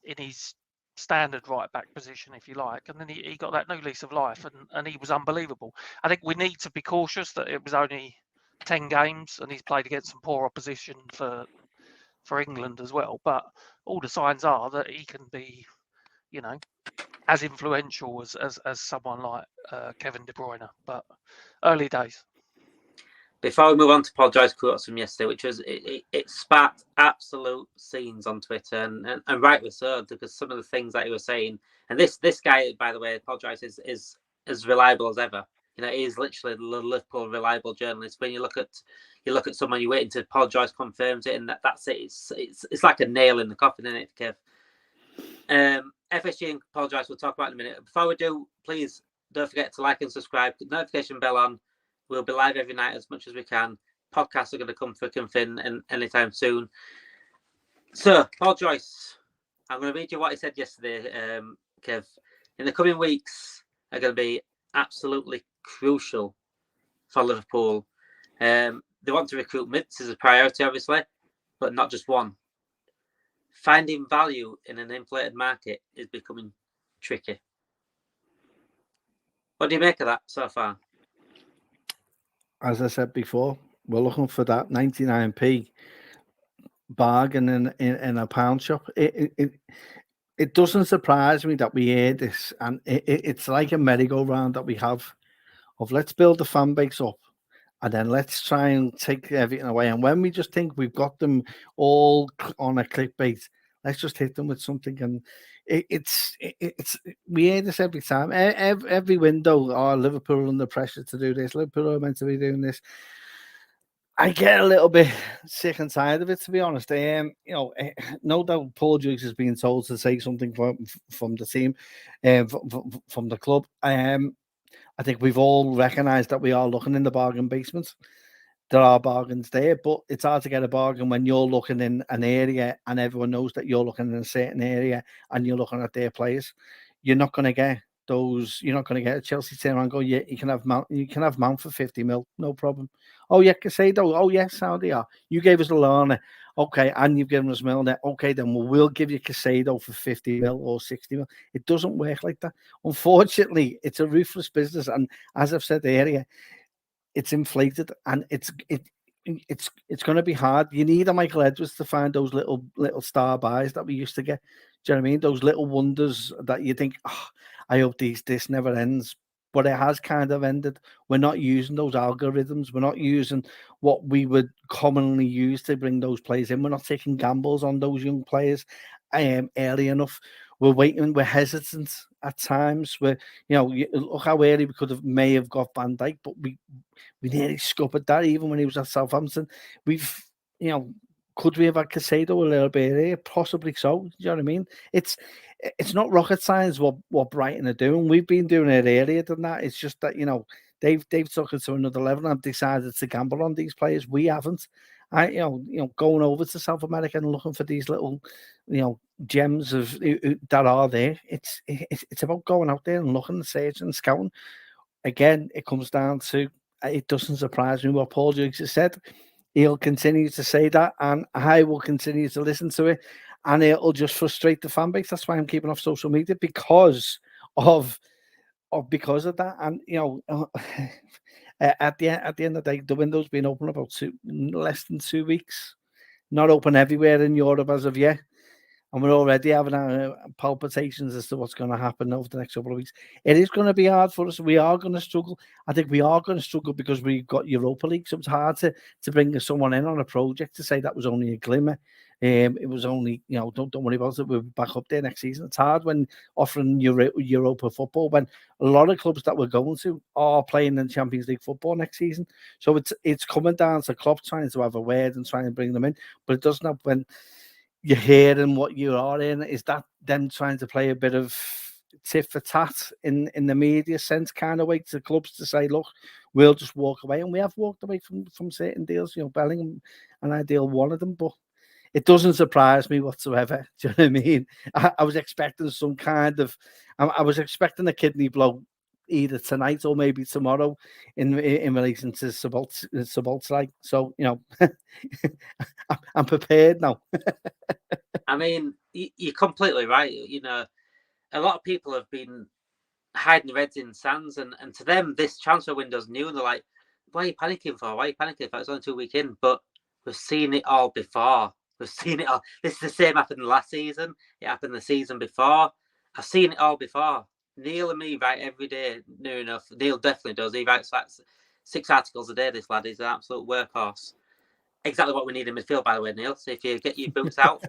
in his standard right back position, if you like, and then he got that new lease of life, and he was unbelievable. I think we need to be cautious that it was only 10 games and he's played against some poor opposition for England as well, but all the signs are that he can be, you know, as influential as someone like Kevin De Bruyne, but early days. Before we move on to Paul Joyce quotes from yesterday, which was it sparked absolute scenes on Twitter, and rightly so, because some of the things that he was saying, and this guy, by the way, Paul Joyce is as reliable as ever. You know, he's literally the Liverpool reliable journalist. When you look at someone, you're waiting to Paul Joyce confirms it, and that's it. It's like a nail in the coffin, isn't it, Kev? FSG and Paul Joyce we'll talk about in a minute. Before we do, please don't forget to like and subscribe. Notification bell on. We'll be live every night as much as we can. Podcasts are going to come thick and thin anytime soon. So, Paul Joyce, I'm going to read you what he said yesterday, Kev. In the coming weeks are going to be absolutely crucial for Liverpool. They want to recruit mids as a priority, obviously, but not just one. Finding value in an inflated market is becoming tricky. What do you make of that so far? As I said before, we're looking for that 99p bargain in a pound shop. It doesn't surprise me that we hear this, and it's like a merry-go-round that we have of let's build the fan base up, and then let's try and take everything away. And when we just think we've got them all on a clickbait, let's just hit them with something. And it's we hear this every time. Every window, Liverpool under pressure to do this. Liverpool are meant to be doing this. I get a little bit sick and tired of it, to be honest. You know, no doubt Paul Joyce has been told to say something from the team, from the club. I think we've all recognised that we are looking in the bargain basement. There are bargains there, but it's hard to get a bargain when you're looking in an area and everyone knows that you're looking in a certain area and you're looking at their players. You're not going to get those. You're not going to get a Chelsea team and go, yeah, you can have Mount for 50 mil, no problem. Oh yeah, Casado. Oh yes, Saudi. You gave us a Klarna. Okay, and you've given us Milner. Okay, then we'll give you Casado for 50 mil or 60 mil. It doesn't work like that. Unfortunately, it's a ruthless business, and as I've said earlier, it's inflated, and it's going to be hard. You need a Michael Edwards to find those little star buys that we used to get. Do you know what I mean? Those little wonders that you think, oh, I hope this never ends. But it has kind of ended. We're not using those algorithms. We're not using what we would commonly use to bring those players in. We're not taking gambles on those young players early enough. We're waiting. We're hesitant at times. We're, look how early we may have got Van Dijk, but we nearly scuppered that even when he was at Southampton. We've, could we have had Casado a little bit earlier? Possibly so. Do you know what I mean? It's not rocket science what Brighton are doing. We've been doing it earlier than that. It's just that, they've took it to another level and decided to gamble on these players. We haven't. Going over to South America and looking for these little, gems that are there. It's about going out there and looking, searching, and scouting. Again, it comes down to, it doesn't surprise me what Paul Jukes has said. He'll continue to say that, and I will continue to listen to it, and it'll just frustrate the fan base. That's why I'm keeping off social media, because of that. And at the end of the day, the window's been open about less than 2 weeks. Not open everywhere in Europe as of yet. And we're already having palpitations as to what's going to happen over the next couple of weeks. It is going to be hard for us. We are going to struggle. I think we are going to struggle because we've got Europa League. So it's hard to bring someone in on a project to say that was only a glimmer. It was only, don't worry about it. We'll be back up there next season. It's hard when offering Europa football, when a lot of clubs that we're going to are playing in Champions League football next season. So it's coming down to Klopp trying to have a word and trying to bring them in. But it doesn't have when you're hearing what you are in, is that them trying to play a bit of tit for tat in the media sense kind of way to clubs to say, look, we'll just walk away. And we have walked away from certain deals, Bellingham and Ideal one of them, but it doesn't surprise me whatsoever. Do you know what I mean? I was expecting some kind of, I was expecting a kidney blow either tonight or maybe tomorrow in relation to Szoboszlai. So, I'm prepared now. I mean, you're completely right. A lot of people have been hiding their heads in sands, and to them, this transfer window's new, and they're like, why are you panicking for? Why are you panicking for? It's only 2 weeks in, but we've seen it all before. We've seen it all. This is the same happened last season. It happened the season before. I've seen it all before. Neil and me write every day, near enough. Neil definitely does. He writes like 6 articles a day, this lad. He's an absolute workhorse. Exactly what we need in midfield, by the way, Neil. So if you get your boots out,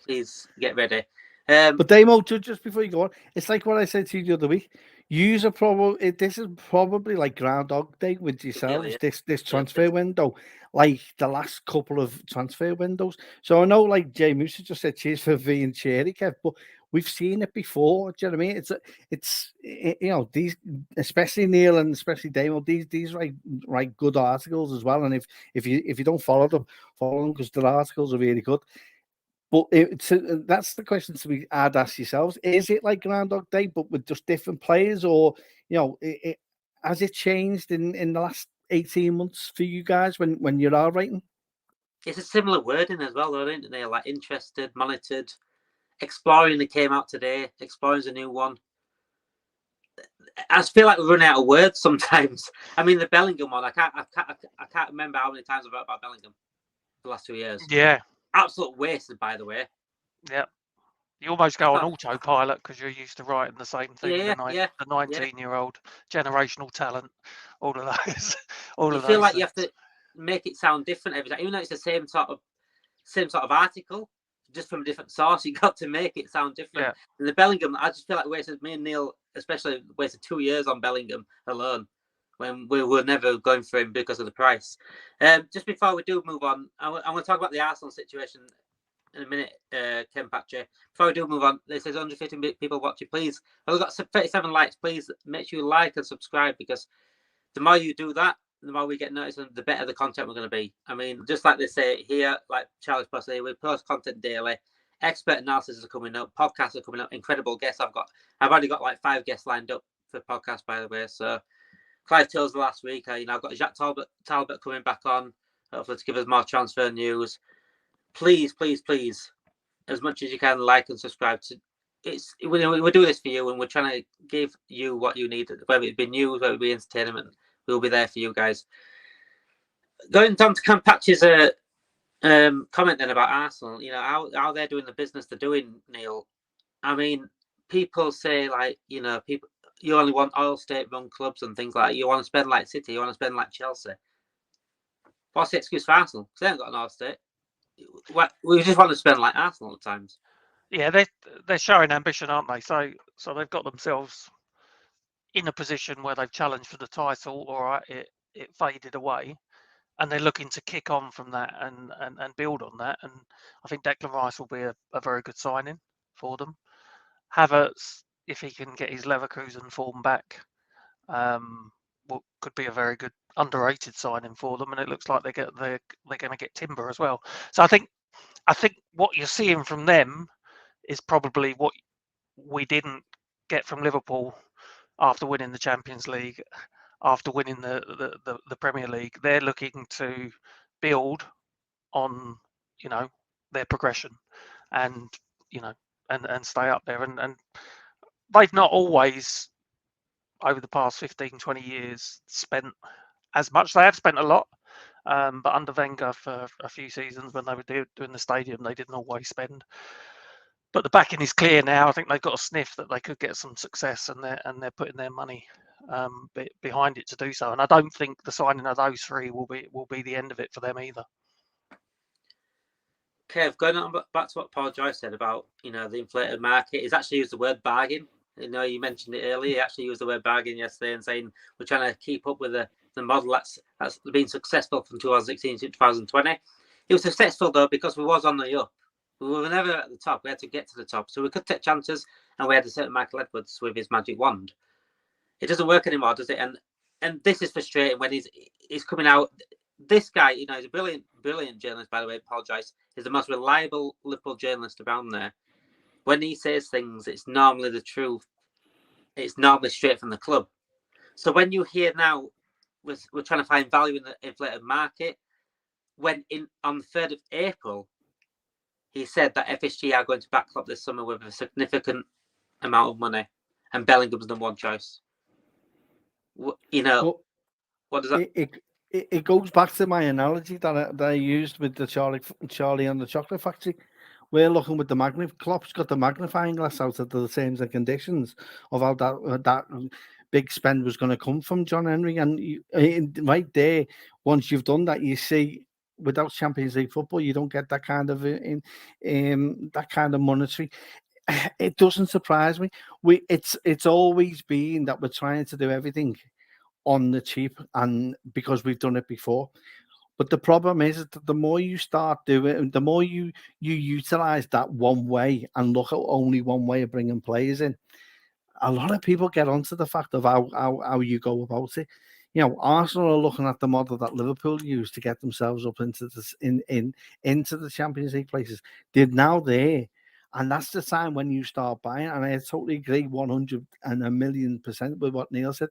please get ready. But Damo, just before you go on, it's like what I said to you the other week. This is probably like Groundhog Day with yourselves, really, this transfer window, like the last couple of transfer windows. So I know, like Jay Moose just said, cheers for being cheery, Kev, but we've seen it before. Do you know what I mean? It's these, especially Neil and especially Damo, these write good articles as well. And if you don't follow them because their articles are really good. But that's the question I'd ask yourselves. Is it like Groundhog Day, but with just different players? Or, has it changed in the last 18 months for you guys when you are writing? It's a similar wording as well, though, isn't it? Like interested, monitored, exploring that came out today. Exploring's a new one. I just feel like we run out of words sometimes. I mean, the Bellingham one, I can't remember how many times I've wrote about Bellingham the last 2 years. Yeah. Absolute wasted, by the way. Yeah. You almost go on autopilot because you're used to writing the same thing. The 19-year-old generational talent, all of those. You feel like you have to make it sound different every time, even though it's the same sort of article, just from a different source. You got to make it sound different. Yeah. And the Bellingham, I just feel like me and Neil, especially, wasted 2 years on Bellingham alone, when we were never going for him because of the price. Just before we do move on, I'm going to talk about the Arsenal situation in a minute, Ken Patrick. Before we do move on, this is 150 people watching. Please, we've got 37 likes. Please make sure you like and subscribe, because the more you do that, the more we get noticed and the better the content we're going to be. I mean, just like they say here, like Charles Presley, we post content daily. Expert analysis are coming up. Podcasts are coming up. Incredible guests. I've already got like 5 guests lined up for podcasts, by the way. So Clive Tills last week. I've got Jacques Talbot coming back on, hopefully to give us more transfer news. please, as much as you can, like and subscribe to. We're doing this for you, and we're trying to give you what you need, whether it be news, whether it be entertainment. We'll be there for you guys. Going down to Camp Patch's comment then about Arsenal, how they're doing the business they're doing, Neil. I mean, people say people, you only want oil state-run clubs and things like that. You want to spend like City, you want to spend like Chelsea. What's the excuse for Arsenal? Because they haven't got an oil state. We just want to spend like Arsenal at times. Yeah, they're showing ambition, aren't they? So they've got themselves in a position where they've challenged for the title. All right, it faded away, and they're looking to kick on from that and build on that. And I think Declan Rice will be a very good signing for them. Havertz, if he can get his Leverkusen form back, could be a very good underrated signing for them. And it looks like they're going to get Timber as well. So I think what you're seeing from them is probably what we didn't get from Liverpool after winning the Champions League, after winning the Premier League. They're looking to build on their progression and and stay up there, and they've not always over the past 15-20 years spent as much. They have spent a lot, but under Wenger for a few seasons when they were doing the stadium, they didn't always spend. But the backing is clear now. I think they've got a sniff that they could get some success, and they're putting their money behind it to do so. And I don't think the signing of those three will be the end of it for them either. Kev, going on back to what Paul Joyce said about the inflated market, he's actually used the word bargain. You mentioned it earlier. He actually used the word bargain yesterday and saying we're trying to keep up with the model that's been successful from 2016 to 2020. It was successful though because we was on the up. We were never at the top. We had to get to the top, so we could take chances, and we had to set Michael Edwards with his magic wand. It doesn't work anymore, does it? And this is frustrating when he's coming out. This guy, he's a brilliant journalist, by the way. Paul Joyce is the most reliable Liverpool journalist around there. When he says things, it's normally the truth. It's normally straight from the club. So when you hear now, we're trying to find value in the inflated market, when on the 3rd of April, he said that FSG are going to back Klopp this summer with a significant amount of money, and Bellingham's number one choice. What does that? It goes back to my analogy that I used with the Charlie and the Chocolate Factory. We're looking with the Klopp's got the magnifying glass out at the terms and conditions of how that big spend was going to come from John Henry, and right there, once you've done that, you see without Champions League football, you don't get that kind of that kind of monetary. It doesn't surprise me. It's always been that we're trying to do everything on the cheap, and because we've done it before. But the problem is that the more you start doing, the more you utilize that one way and look at only one way of bringing players in, a lot of people get onto the fact of how you go about it. Arsenal are looking at the model that Liverpool used to get themselves up into into the Champions League places. They're now there, and that's the time when you start buying. And I totally agree 100% with what Neil said.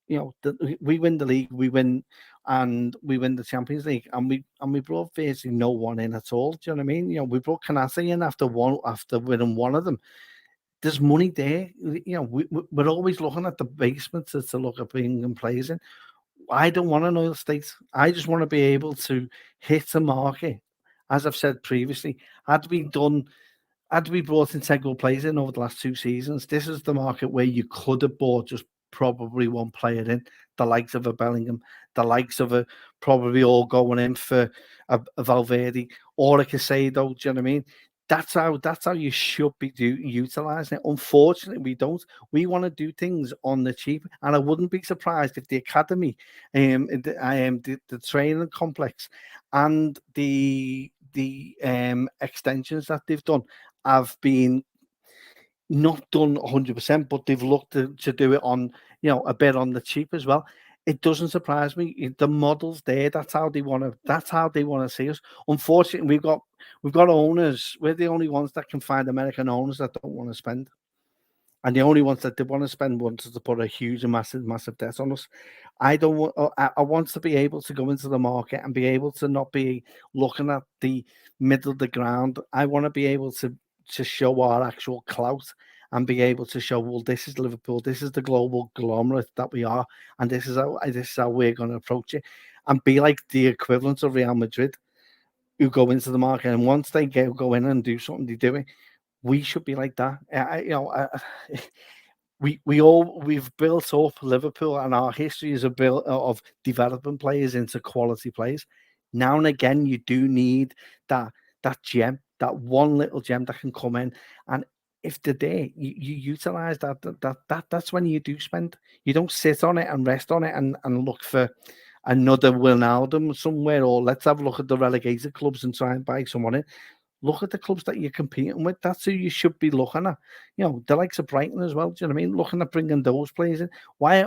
We win the league, we win the Champions League, and we brought basically no one in at all. Do you know what I mean? We brought Kanate in after winning one of them. There's money there. We're always looking at the basement to look at bringing players in. I don't want an oil state. I just want to be able to hit the market. As I've said previously, had we brought integral players in over the last 2 seasons, this is the market where you could have bought just probably one player in, the likes of a Bellingham, the likes of a probably all going in for a Valverde or a Casado. Do you know what I mean? That's how you should be utilising it. Unfortunately, we don't. We want to do things on the cheap, and I wouldn't be surprised if the academy, the training complex, and the extensions that they've done have been not done 100%, but they've looked to do it on, a bit on the cheap as well. It doesn't surprise me. The model's there. That's how they want to see us. Unfortunately, we've got owners. We're the only ones that can find American owners that don't want to spend. and the only ones that did want to spend wanted to put a huge and massive debt on us. I don't want. I want to be able to go into the market and be able to not be looking at the middle of the ground. I want to be able to show our actual clout and be able to show, well, this is Liverpool, this is the global conglomerate that we are, and this is how we're going to approach it, and be like the equivalent of Real Madrid, who go into the market, and once they go in and do something, they do it. We should be like that. We've built up Liverpool, and our history is of developing players into quality players. Now and again, you do need that gem, that one little gem that can come in, and if they're there, you utilize that's when you do spend. You don't sit on it and rest on it and look for another Wijnaldum somewhere, or let's have a look at the relegated clubs and try and buy someone in. Look at the clubs that you're competing with. That's who you should be looking at. The likes of Brighton as well. Do you know what I mean? Looking at bringing those players in. Why,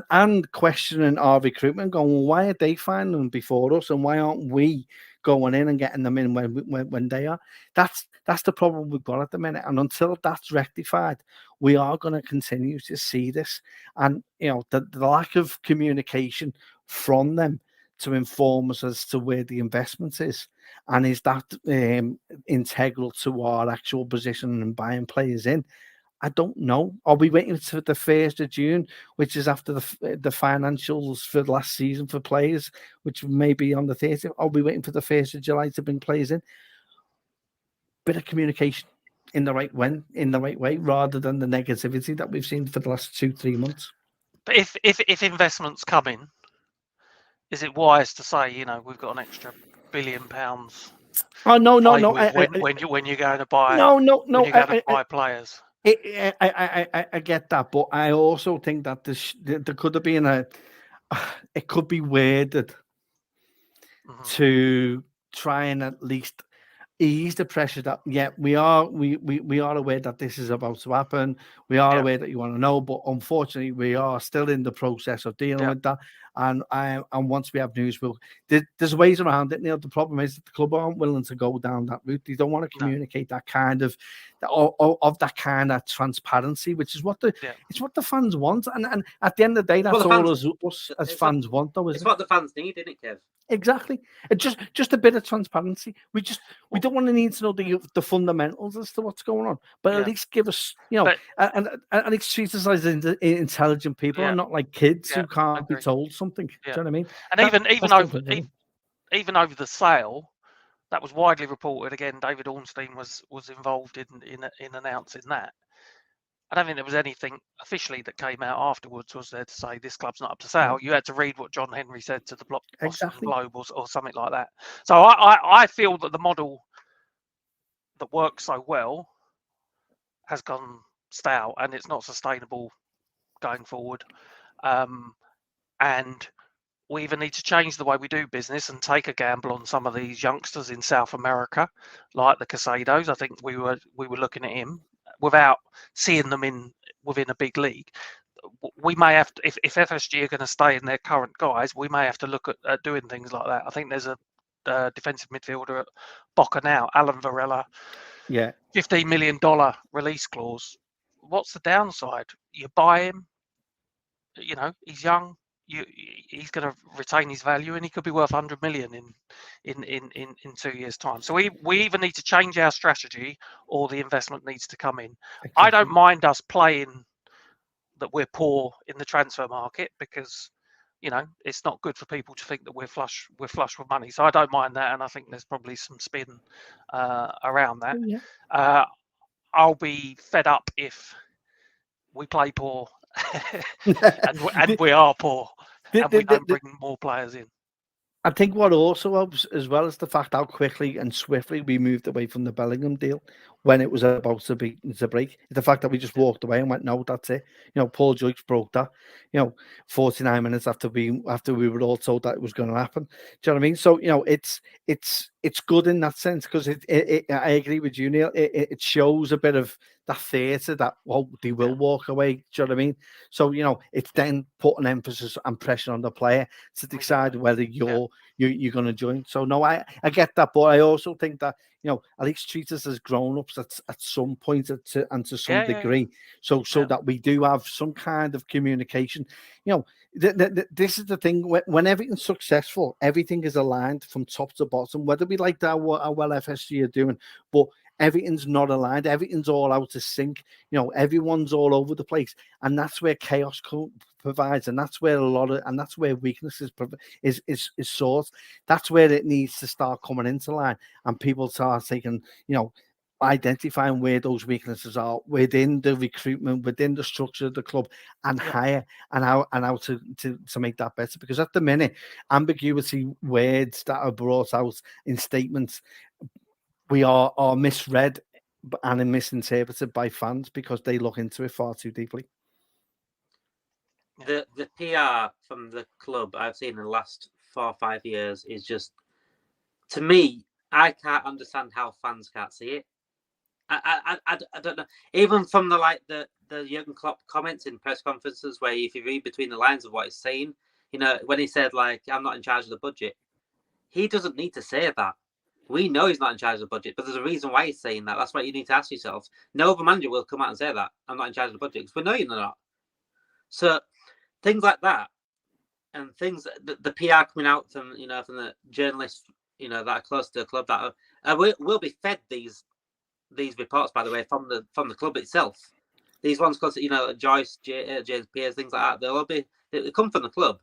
and questioning our recruitment, going, well, why are they finding them before us, and why aren't we going in and getting them in when they are? That's the problem we've got at the minute. And until that's rectified, we are going to continue to see this. And the lack of communication from them to inform us as to where the investment is, and is that integral to our actual position and buying players in? I don't know. Are we waiting for the 1st of June, which is after the financials for last season for players, which may be on the 30th? Are we waiting for the 1st of July to bring players in? Bit of communication in the right way, rather than the negativity that we've seen for the last 2-3 months. But if investments come in, is it wise to say, we've got an extra £1 billion? Oh no! When you're going to buy buy players. I get that, but I also think that there could have been it could be worded to try and at least ease the pressure that we are aware that this is about to happen. We are aware that you want to know, but unfortunately we are still in the process of dealing with that. And once we have news, there's ways around it. The problem is that the club aren't willing to go down that route. They don't want to communicate that kind of transparency, which is it's what the fans want. And at the end of the day, that's all us as fans want, though. It's what the fans need, isn't it, Kev? Exactly. Just a bit of transparency. We don't want to need to know the fundamentals as to what's going on, but at least give us, and at least treat us as intelligent people and not like kids who can't be told something. Do you know what I mean? And even over the sale, that was widely reported. Again, David Ornstein was involved in announcing that. I don't think there was anything officially that came out afterwards, was there, to say this club's not up to sale. You had to read what John Henry said to the Boston Globe or something like that. So I feel that the model that works so well has gone stale, and it's not sustainable going forward. And we either need to change the way we do business and take a gamble on some of these youngsters in South America, like the Casados. I think we were looking at him without seeing them within a big league. We may have to, if FSG are going to stay in their current guys, we may have to look at doing things like that. I think there's a defensive midfielder at Boca now, Alan Varela. $15 million release clause. What's the downside? You buy him, he's young. He's going to retain his value, and he could be worth 100 million in 2 years' time. So we either need to change our strategy, or the investment needs to come in. Exactly. I don't mind us playing that we're poor in the transfer market, because it's not good for people to think that we're flush with money. So I don't mind that, and I think there's probably some spin around that. I'll be fed up if we play poor. and we are poor, and we don't bring more players in. I think what also helps, as well as the fact how quickly and swiftly we moved away from the Bellingham deal when it was about to break, the fact that we just walked away and went, no, that's it. Paul Joyce broke that. 49 minutes after we were all told that it was going to happen. Do you know what I mean? So it's good in that sense, because I agree with you, Neil. It shows a bit of that theatre that they will walk away. Do you know what I mean? So it's then putting emphasis and pressure on the player to decide whether you're you're going to join. So no, I get that, but I also think that, at least treat us as grown-ups at some point and to some degree, so that we do have some kind of communication. This is the thing, when everything's successful, everything is aligned from top to bottom, whether we like that or how well FSG are doing, but everything's not aligned, everything's all out of sync, everyone's all over the place, and that's where chaos provides, and that's where that's where weaknesses is sought. That's where it needs to start coming into line, and people start taking, identifying where those weaknesses are within the recruitment, within the structure of the club, and hire and how to make that better. Because at the minute, ambiguity words that are brought out in statements, we are misread and misinterpreted by fans because they look into it far too deeply. The PR from the club I've seen in the last 4 or 5 years is just, to me, I can't understand how fans can't see it. I don't know. Even from the Jurgen Klopp comments in press conferences, where if you read between the lines of what he's saying, when he said, I'm not in charge of the budget, he doesn't need to say that. We know he's not in charge of the budget, but there's a reason why he's saying that. That's what you need to ask yourself. No other manager will come out and say that. I'm not in charge of the budget, because we know you're not. So things like that, and things, the PR coming out from the journalists, that are close to the club, that will be fed these reports, by the way, from the club itself. These ones close to, Joyce, James Pierce, things like that. They come from the club.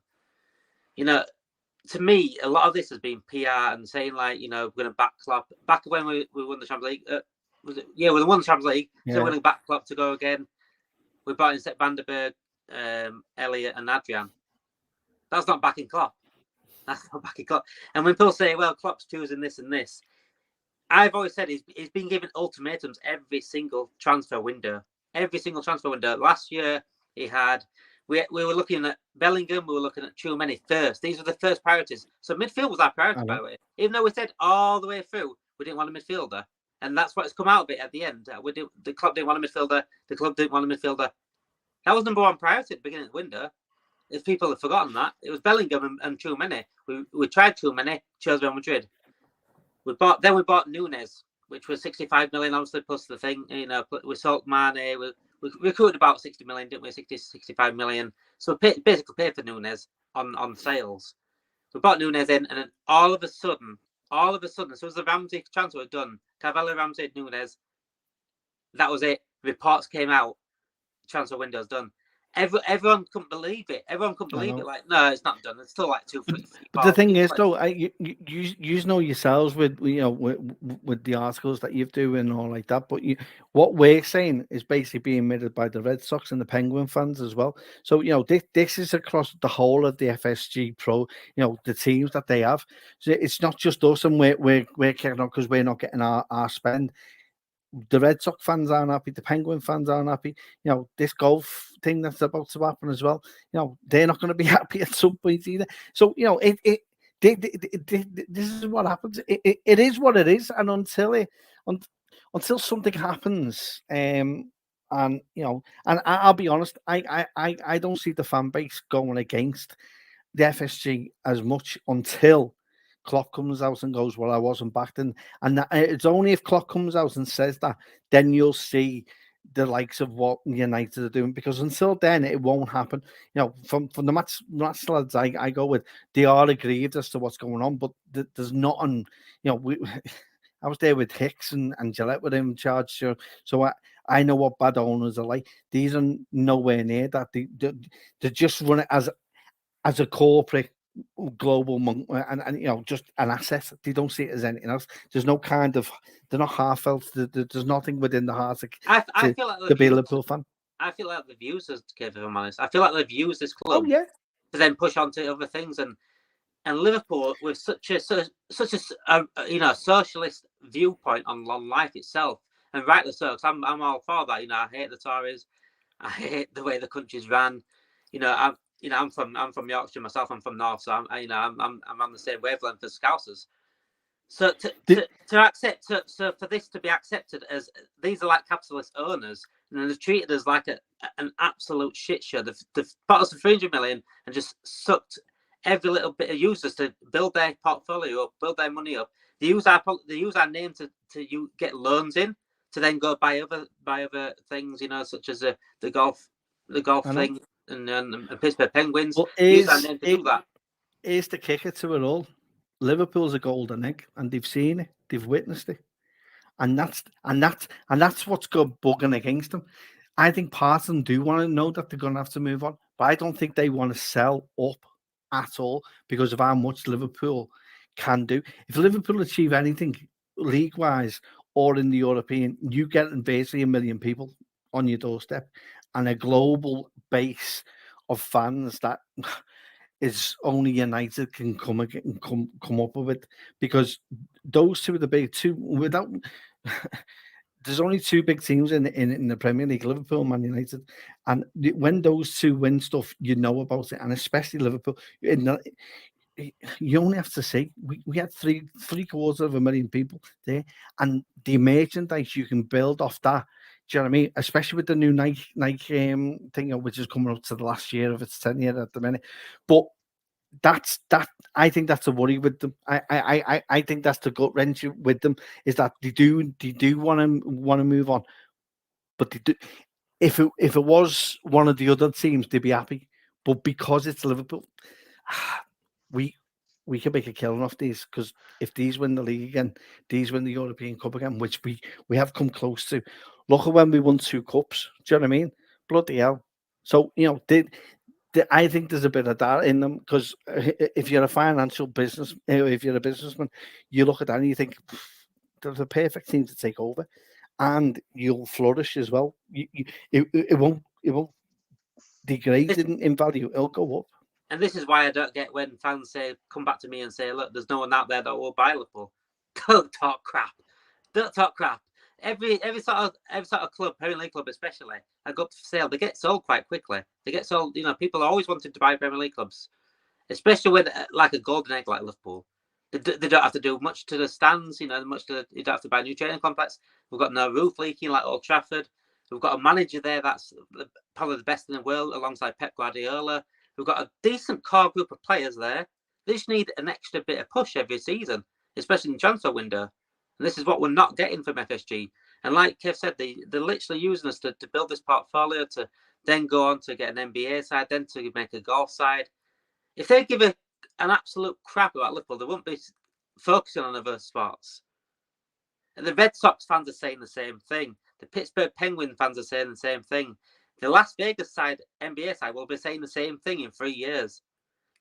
To me, a lot of this has been PR and saying we're going to back Klopp. Back when we won the Champions League, we won the Champions League, so we're going to back Klopp to go again. We brought in Sepp Vandenberg, Elliot, and Adrian. That's not backing Klopp. That's not backing Klopp. And when people say, "Well, Klopp's choosing this and this," I've always said he's been given ultimatums every single transfer window. Every single transfer window. Last year, he had. We were looking at Bellingham, we were looking at Tchouaméni first. These were the first priorities. So midfield was our priority, by the way. Even though we said all the way through we didn't want a midfielder. And that's what's come out of it at the end. The club didn't want a midfielder. The club didn't want a midfielder. That was number one priority at the beginning of the window. If people have forgotten that, it was Bellingham and Tchouaméni. We tried Tchouaméni, chose Real Madrid. We bought Nunez, which was 65 million, obviously, plus the thing. We sold Mane. We recruited about 60 million, didn't we? 65 million. So basically paid for Nunez on sales. We bought Nunez in, and then all of a sudden, so as the Ramsey transfer was done, Carvalho, Ramsey, Nunez, that was it. Reports came out, transfer window's done. Everyone couldn't believe it. Everyone couldn't believe it. No, it's not done. It's still 2 3. But the thing is, though, you know yourselves with with the articles that you do and all like that. But what we're saying is basically being admitted by the Red Sox and the Penguin fans as well. So this is across the whole of the FSG Pro. The teams that they have. So it's not just us, and we're kicking on because we're not getting our spend. The Red Sox fans aren't happy. The Penguin fans aren't happy. This golf thing that's about to happen as well. They're not going to be happy at some point either. So this is what happens. It is what it is, and until something happens, and I'll be honest, I don't see the fan base going against the FSG as much until Klopp comes out and goes, "Well, I wasn't backed," and it's only if Klopp comes out and says that, then you'll see the likes of what United are doing. Because until then, it won't happen. From the match lads I go with, they are aggrieved as to what's going on, but there's not on. I was there with Hicks and Gillette with him in charge, so I know what bad owners are like. These are nowhere near that. They just run it as a corporate global and just an asset. They don't see it as anything else. There's no kind of, they're not heartfelt. There's nothing within the heart I feel like to be a Liverpool fan. I feel like they've used this, if I'm honest. I feel like they've used this club to then push on to other things, and Liverpool with such a socialist viewpoint on life itself, and rightly so, because I'm all for that. I hate the Tories. I hate the way the country's ran. I'm from Yorkshire myself. I'm from North, so I'm on the same wavelength as Scousers. So to accept, so for this to be accepted as these are like capitalist owners, and they've treated us like an absolute shit show. They've bought us for 300 million and just sucked every little bit of users to build their portfolio up, build their money up. They use our name to get loans in to then go buy other things, such as the golf thing and Pittsburgh Penguins. Well, use our name to do that. Here's the kicker to it all. Liverpool's a golden egg, and they've seen it, they've witnessed it, and that's what's got bugging against them. I think part of them do want to know that they're going to have to move on, but I don't think they want to sell up at all because of how much Liverpool can do. If Liverpool achieve anything league-wise or in the European, you get basically 1 million people on your doorstep and a global base of fans that is only United can come up with, because those two are the big two. Without there's only two big teams in the Premier League, Liverpool and Man United, and when those two win stuff, you know about it, and especially Liverpool. You only have to see we had three quarters of 1 million people there, and the merchandise you can build off that. Do you know what I mean? Especially with the new Nike thing, which is coming up to the last year of its tenure at the minute. But that I think that's a worry with them. I think that's the gut wrench with them, is that they do want to move on, but they do. If it was one of the other teams, they'd be happy. But because it's Liverpool, we can make a killing off these, because if these win the league again, these win the European Cup again, which we have come close to. Look at when we won 2 cups. Do you know what I mean? Bloody hell. So, I think there's a bit of that in them, because if you're a financial business, if you're a businessman, you look at that and you think they're the perfect team to take over, and you'll flourish as well. It won't degrade in value. It'll go up. And this is why I don't get when fans come back to me and say, "Look, there's no one out there that will buy Liverpool." Don't talk crap. Don't talk crap. Every sort of club, Premier League club especially, I go up for sale. They get sold quite quickly. They get sold. People always wanted to buy Premier League clubs, especially with like a golden egg like Liverpool. They don't have to do much to the stands. You don't have to buy a new training complex. We've got no roof leaking like Old Trafford. We've got a manager there that's probably the best in the world, alongside Pep Guardiola. We've got a decent core group of players there. They just need an extra bit of push every season, especially in the transfer window. And this is what we're not getting from FSG. And like Kev said, they're literally using us to build this portfolio, to then go on to get an NBA side, then to make a golf side. If they give an absolute crap about Liverpool, they won't be focusing on other sports. And the Red Sox fans are saying the same thing. The Pittsburgh Penguins fans are saying the same thing. The Las Vegas side, NBA side, will be saying the same thing in 3 years.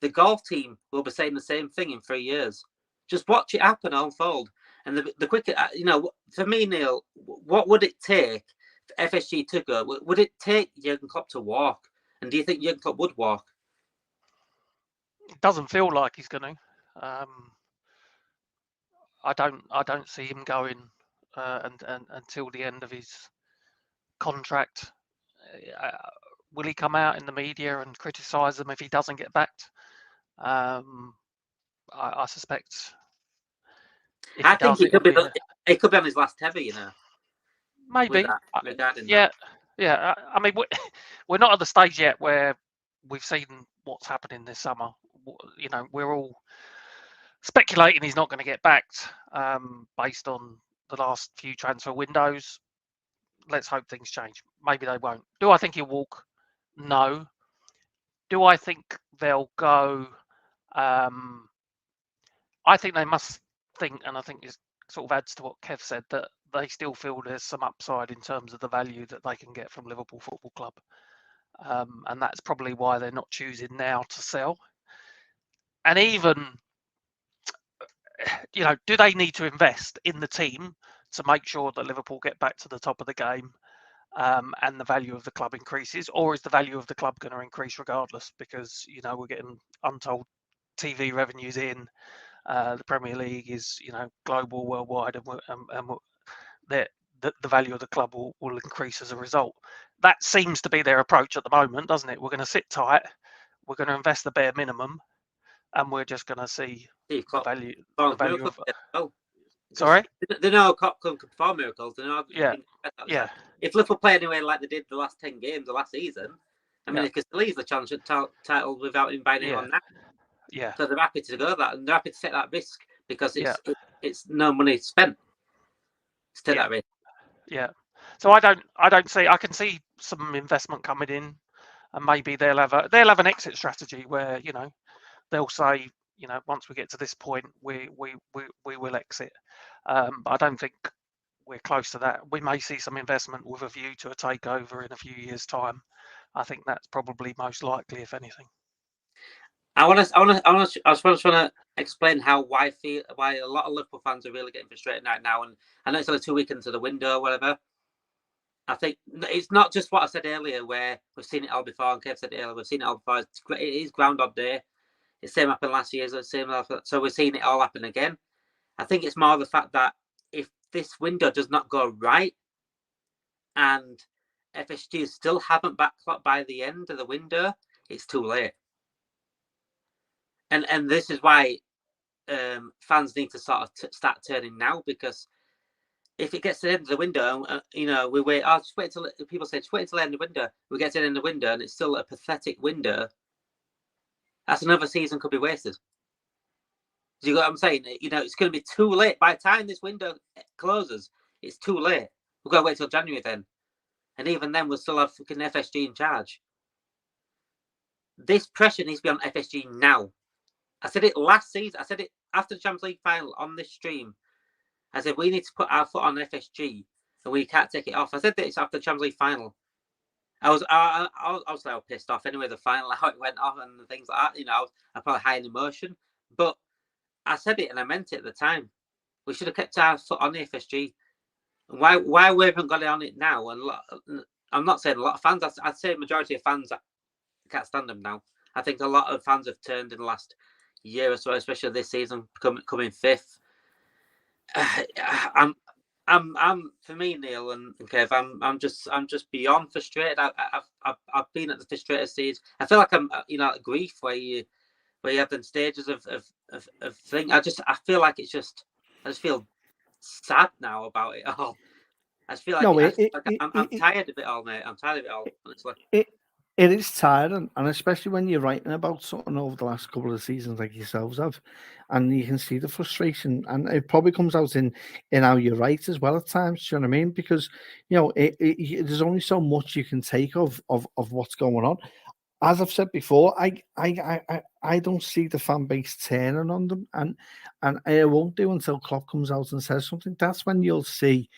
The golf team will be saying the same thing in 3 years. Just watch it happen, unfold. And the quicker, for me, Neil, what would it take for FSG to go? Would it take Jurgen Klopp to walk? And do you think Jurgen Klopp would walk? It doesn't feel like he's going to. I don't see him going and until the end of his contract. Will he come out in the media and criticise them if he doesn't get backed? I suspect. I think he could be. It could be on his last tether, Maybe. Regarding that. Yeah. I mean, we're not at the stage yet where we've seen what's happening this summer. We're all speculating he's not going to get backed based on the last few transfer windows. Let's hope things change. Maybe they won't. Do I think he'll walk? No. Do I think they'll go? I think they must think, and I think it sort of adds to what Kev said, that they still feel there's some upside in terms of the value that they can get from Liverpool Football Club. And that's probably why they're not choosing now to sell. And even, do they need to invest in the team to make sure that Liverpool get back to the top of the game and the value of the club increases? Or is the value of the club going to increase regardless? Because, we're getting untold TV revenues in. The Premier League is, global, worldwide, and the value of the club will increase as a result. That seems to be their approach at the moment, doesn't it? We're going to sit tight. We're going to invest the bare minimum, and we're just going to see the value of. Sorry? They know Klopp can perform miracles. They know. Yeah. If Liverpool play anyway like they did the last 10 games of last season, they could still easily challenge the title without him buying it on that. Yeah. So they're happy to go that, and they're happy to take that risk because Yeah. it's no money spent to take Yeah. that risk. Yeah. So I don't see. I can see some investment coming in, and maybe they'll have an exit strategy where they'll say once we get to this point we will exit. But I don't think we're close to that. We may see some investment with a view to a takeover in a few years' time. I think that's probably most likely, if anything. I just want to explain why a lot of Liverpool fans are really getting frustrated right now. And I know it's only 2 weeks into the window or whatever. I think it's not just what I said earlier, where we've seen it all before, and Kev said it earlier, we've seen it all before. It is Groundhog Day. The same happened last year, so we're seeing it all happen again. I think it's more the fact that if this window does not go right, and FSG still haven't backclocked by the end of the window, it's too late. And this is why fans need to sort of start turning now, because if it gets to the end of the window, we wait. Oh, just wait till people say, just wait until the end of the window. We get to the end of the window, and it's still a pathetic window. That's another season could be wasted. Do you know what I'm saying? It's going to be too late by the time this window closes. It's too late. We've got to wait till January then, and even then, we'll still have fucking FSG in charge. This pressure needs to be on FSG now. I said it last season. I said it after the Champions League final on this stream. I said we need to put our foot on FSG, and we can't take it off. I said this after the Champions League final. I was pissed off anyway. The final, how it went off and things like that. I probably high in emotion, but I said it and I meant it at the time. We should have kept our foot on the FSG. Why we haven't got it on it now? And I'm not saying a lot of fans. I'd say a majority of fans can't stand them now. I think a lot of fans have turned in the last year or so, especially this season, coming fifth. I'm for me, Neil and Kev. I'm just beyond frustrated. I've been at the frustrated stage. I feel like I'm at grief where you have them stages of thing. I feel like I just feel sad now about it all. I just feel like I'm tired of it all, mate. I'm tired of it all, honestly. It is tiring, and especially when you're writing about something over the last couple of seasons like yourselves have, and you can see the frustration, and it probably comes out in how you write as well at times. Do you know what I mean? Because there's only so much you can take of what's going on. As I've said before, I don't see the fan base turning on them, and it won't do until Klopp comes out and says something. That's when you'll see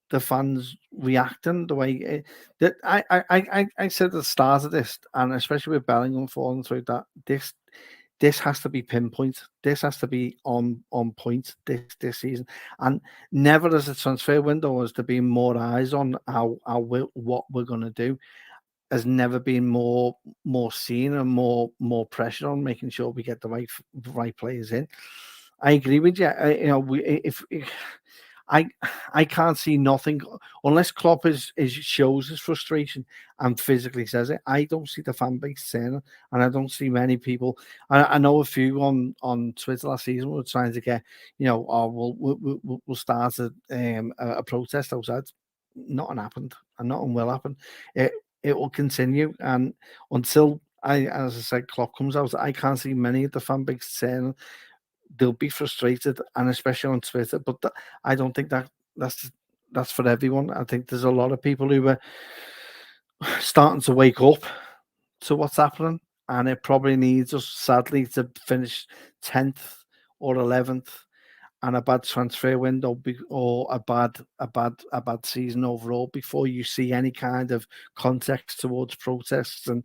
the fans reacting the way that I said at the start of this, and especially with Bellingham falling through that, this has to be pinpoint. This has to be on point this season, and never as a transfer window has there been more eyes on what we're going to do. Has never been more seen and more pressure on making sure we get the right players in. I agree with you. If I can't see nothing unless Klopp shows his frustration and physically says it. I don't see the fan base turning, and I don't see many people. I know a few on Twitter last season were trying to get, we'll start a protest outside. Nothing happened, and nothing will happen. It will continue, and until as I said, Klopp comes out, I can't see many of the fan base turning. They'll be frustrated, and especially on Twitter. But I don't think that's for everyone. I think there's a lot of people who are starting to wake up to what's happening, and it probably needs us, sadly, to finish 10th or 11th, and a bad transfer window or a bad season overall before you see any kind of context towards protests and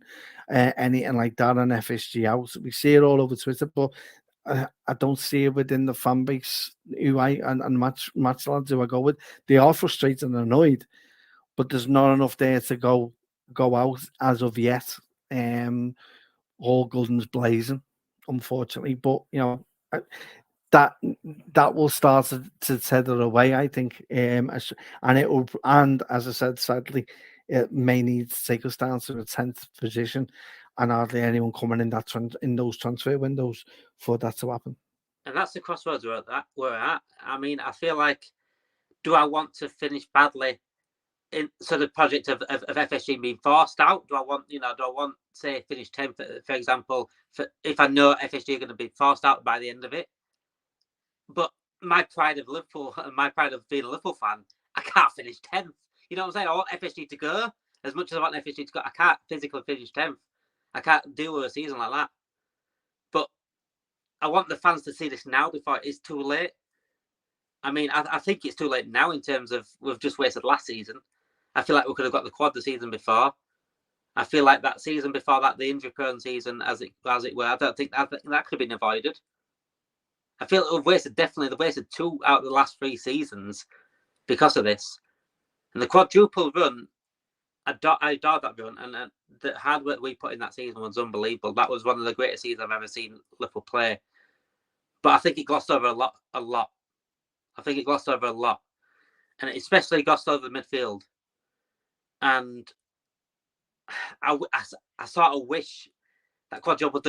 anything like that on FSG out. We see it all over Twitter, but I don't see it within the fan base who and match lads who I go with. They are frustrated and annoyed, but there's not enough there to go out as of yet. All guns blazing, unfortunately. But that will start to tether away, I think. And it will, and as I said, sadly, it may need to take us down to the 10th position, and hardly anyone coming in those transfer windows for that to happen. And that's the crossroads we're at. I mean, I feel like, do I want to finish badly in the project of FSG being forced out? Do I want say, finish 10th, for example, if I know FSG are going to be forced out by the end of it. But my pride of Liverpool and my pride of being a Liverpool fan, I can't finish 10th. You know what I'm saying? I want FSG to go. As much as I want FSG to go, I can't physically finish 10th. I can't deal with a season like that. But I want the fans to see this now before it is too late. I mean, I think it's too late now in terms of we've just wasted last season. I feel like we could have got the quad the season before. I feel like that season before that, the injury-prone season, as it were, I think that could have been avoided. I feel they've wasted 2 out of the last 3 seasons because of this. And the quadruple run, I adored that run, and the hard work we put in that season was unbelievable. That was one of the greatest seasons I've ever seen Liverpool play. But I think it glossed over a lot. I think it glossed over a lot, and it especially glossed over the midfield. And I sort of wish that quadruple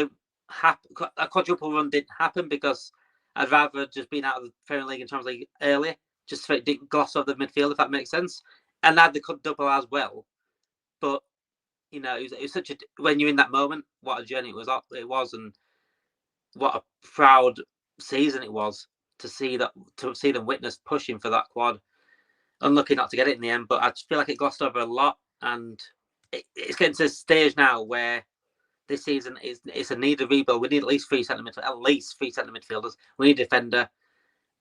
run didn't happen, because I'd rather just been out of the Premier League and Champions League early, just so it didn't gloss over the midfield, if that makes sense. And had the double as well. But you know, it was such a, when you're in that moment, what a journey it was, and what a proud season it was to see them witness pushing for that quad. Unlucky not to get it in the end, but I just feel like it glossed over a lot, and it's getting to a stage now where this season it's a need of rebuild. We need at least 3 centre midfielders. We need a defender,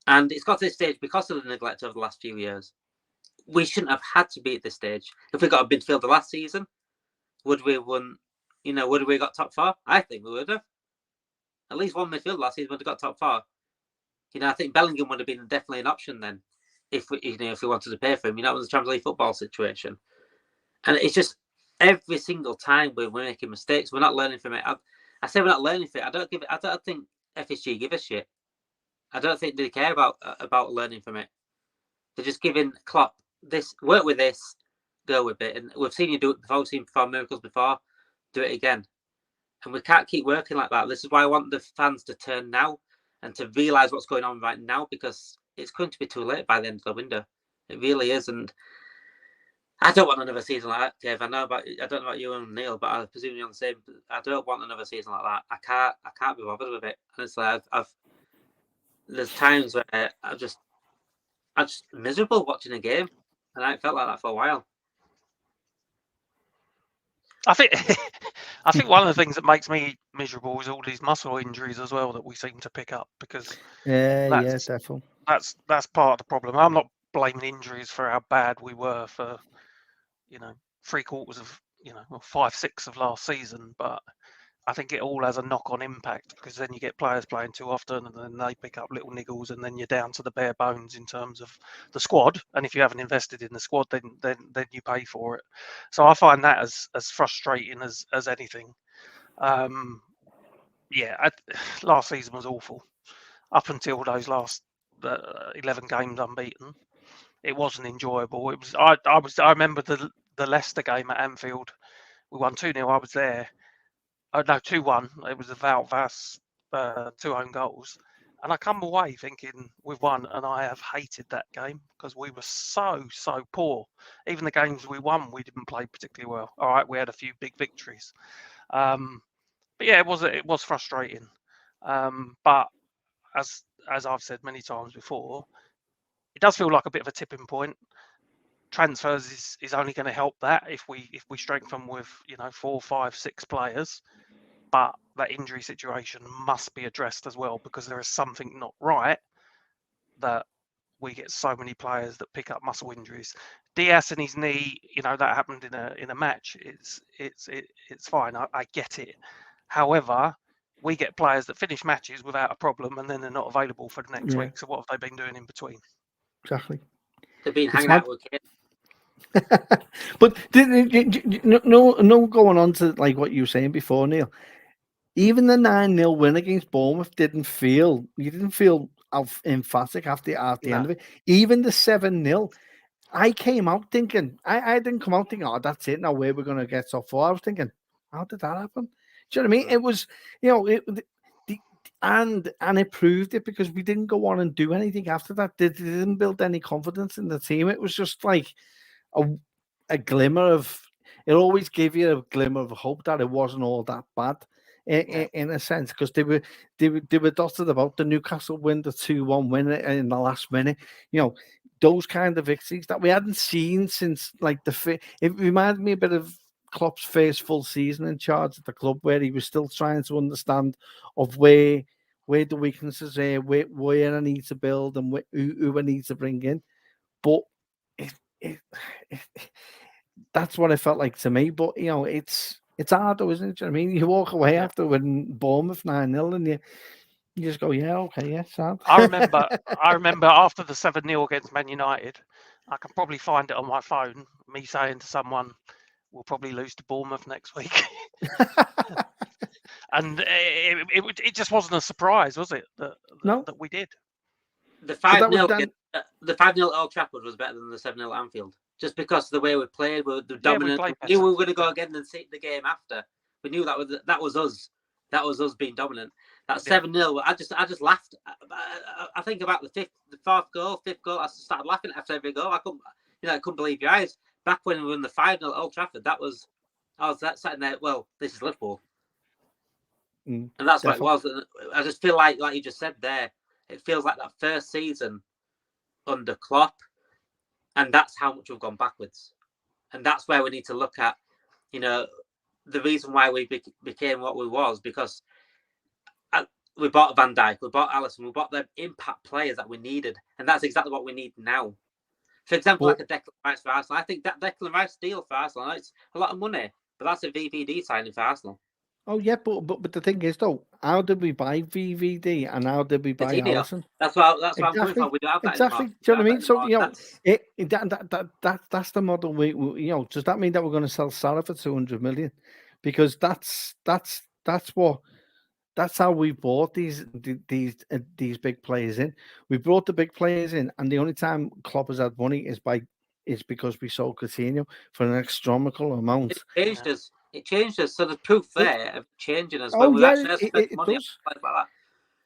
and it's got to this stage because of the neglect over the last few years. We shouldn't have had to be at this stage. If we got a midfielder last season, would we have won? You know, would we have got top 4? I think we would have. At least one midfielder last season would have got top 4. You know, I think Bellingham would have been definitely an option then, if we wanted to pay for him. You know, it was a Champions League football situation, and it's just every single time we're making mistakes, we're not learning from it. I say we're not learning from it. I don't think FSG give a shit. I don't think they care about learning from it. They're just giving Klopp this, work with this, go with it. And we've seen you do it before. We've seen perform miracles before. Do it again. And we can't keep working like that. This is why I want the fans to turn now and to realise what's going on right now, because it's going to be too late by the end of the window. It really is. And I don't want another season like that, Dave. I don't know about you and Neil, but I presume you're on the same. I don't want another season like that. I can't be bothered with it. Honestly, there's times where I'm just miserable watching a game, and I felt like that for a while. I think one of the things that makes me miserable is all these muscle injuries as well that we seem to pick up, because definitely. That's part of the problem. I'm not blaming injuries for how bad we were for 3/4 of 5/6 of last season, but I think it all has a knock-on impact, because then you get players playing too often, and then they pick up little niggles, and then you're down to the bare bones in terms of the squad. And if you haven't invested in the squad, then you pay for it. So I find that as frustrating as anything. Last season was awful. Up until those last 11 games unbeaten, it wasn't enjoyable. It was. I remember the Leicester game at Anfield. We won 2-0. I was there. Oh, no, 2-1. It was a Valvas 2 own goals. And I come away thinking we've won, and I have hated that game because we were so poor. Even the games we won, we didn't play particularly well. All right, we had a few big victories. But yeah, it was frustrating. But as I've said many times before, it does feel like a bit of a tipping point. Transfers is only going to help that if we strengthen with 4, 5, 6 players. But that injury situation must be addressed as well, because there is something not right that we get so many players that pick up muscle injuries. Diaz and his knee, that happened in a match. It's fine. I get it. However, we get players that finish matches without a problem, and then they're not available for the next week. So what have they been doing in between? Exactly. They've been hanging out with kids. But no, going on to like what you were saying before, Neil. Even the 9-0 win against Bournemouth you didn't feel emphatic after the end of it. Even the 7-0, I came out thinking, I didn't come out thinking, oh, that's it, now where we're going to get top 4. I was thinking, how did that happen? Do you know what I mean? It was, and it proved it, because we didn't go on and do anything after that. They didn't build any confidence in the team. It was just like a glimmer of, it always gave you a glimmer of hope that it wasn't all that bad. In a sense, because they were dotted about. The Newcastle win, the 2-1 win in the last minute, those kind of victories that we hadn't seen since like it reminded me a bit of Klopp's first full season in charge at the club, where he was still trying to understand of where the weaknesses are, where I need to build, and who I need to bring in. But that's what it felt like to me. But it's hard though, isn't it? Do you know what I mean? You walk away after winning Bournemouth 9-0 and you just go, yeah, okay, yeah, sad. I remember after the 7-0 against Man United, I can probably find it on my phone, me saying to someone, we'll probably lose to Bournemouth next week. And it just wasn't a surprise, was it? That we did. The 5-0 at Old Trafford was better than the 7-0 at Anfield. Just because of the way we played, the dominant. We knew we were going to go again and see the game after. We knew that was us. That was us being dominant. That 7-0. I just laughed. I think about the fifth goal. I started laughing after every goal. I couldn't believe your eyes. Back when we won the 5-0 at Old Trafford, I was sitting there. Well, this is Liverpool, and that's what it was. I just feel like you just said there. It feels like that first season under Klopp. And that's how much we've gone backwards. And that's where we need to look at, the reason why we became what we was, because we bought Van Dijk, we bought Alisson, we bought the impact players that we needed. And that's exactly what we need now. For example, like a Declan Rice for Arsenal. I think that Declan Rice deal for Arsenal, it's a lot of money, but that's a VVD signing for Arsenal. Oh yeah, but the thing is though, how did we buy VVD and how did we buy Alisson? That's what I'm going for. We don't have that exactly. Do you know what I mean? So that's the model. Does that mean that we're going to sell Salah for 200 million? Because that's how we bought these big players in. We brought the big players in, and the only time Klopp has had money is because we sold Coutinho for an astronomical amount. It changed us. So the proof there of changing us. Oh yeah, it does. Like that.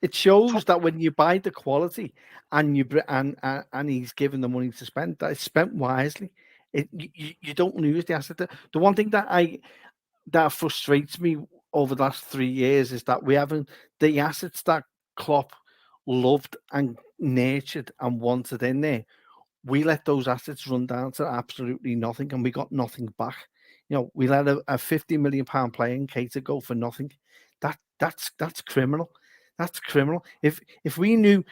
It shows that when you buy the quality and he's given the money to spend, that it's spent wisely. You don't lose the asset. The one thing that frustrates me over the last 3 years is that we haven't the assets that Klopp loved and nurtured and wanted in there. We let those assets run down to absolutely nothing, and we got nothing back. We let a £50 million player in Keita go for nothing. That's criminal. That's criminal. If we knew,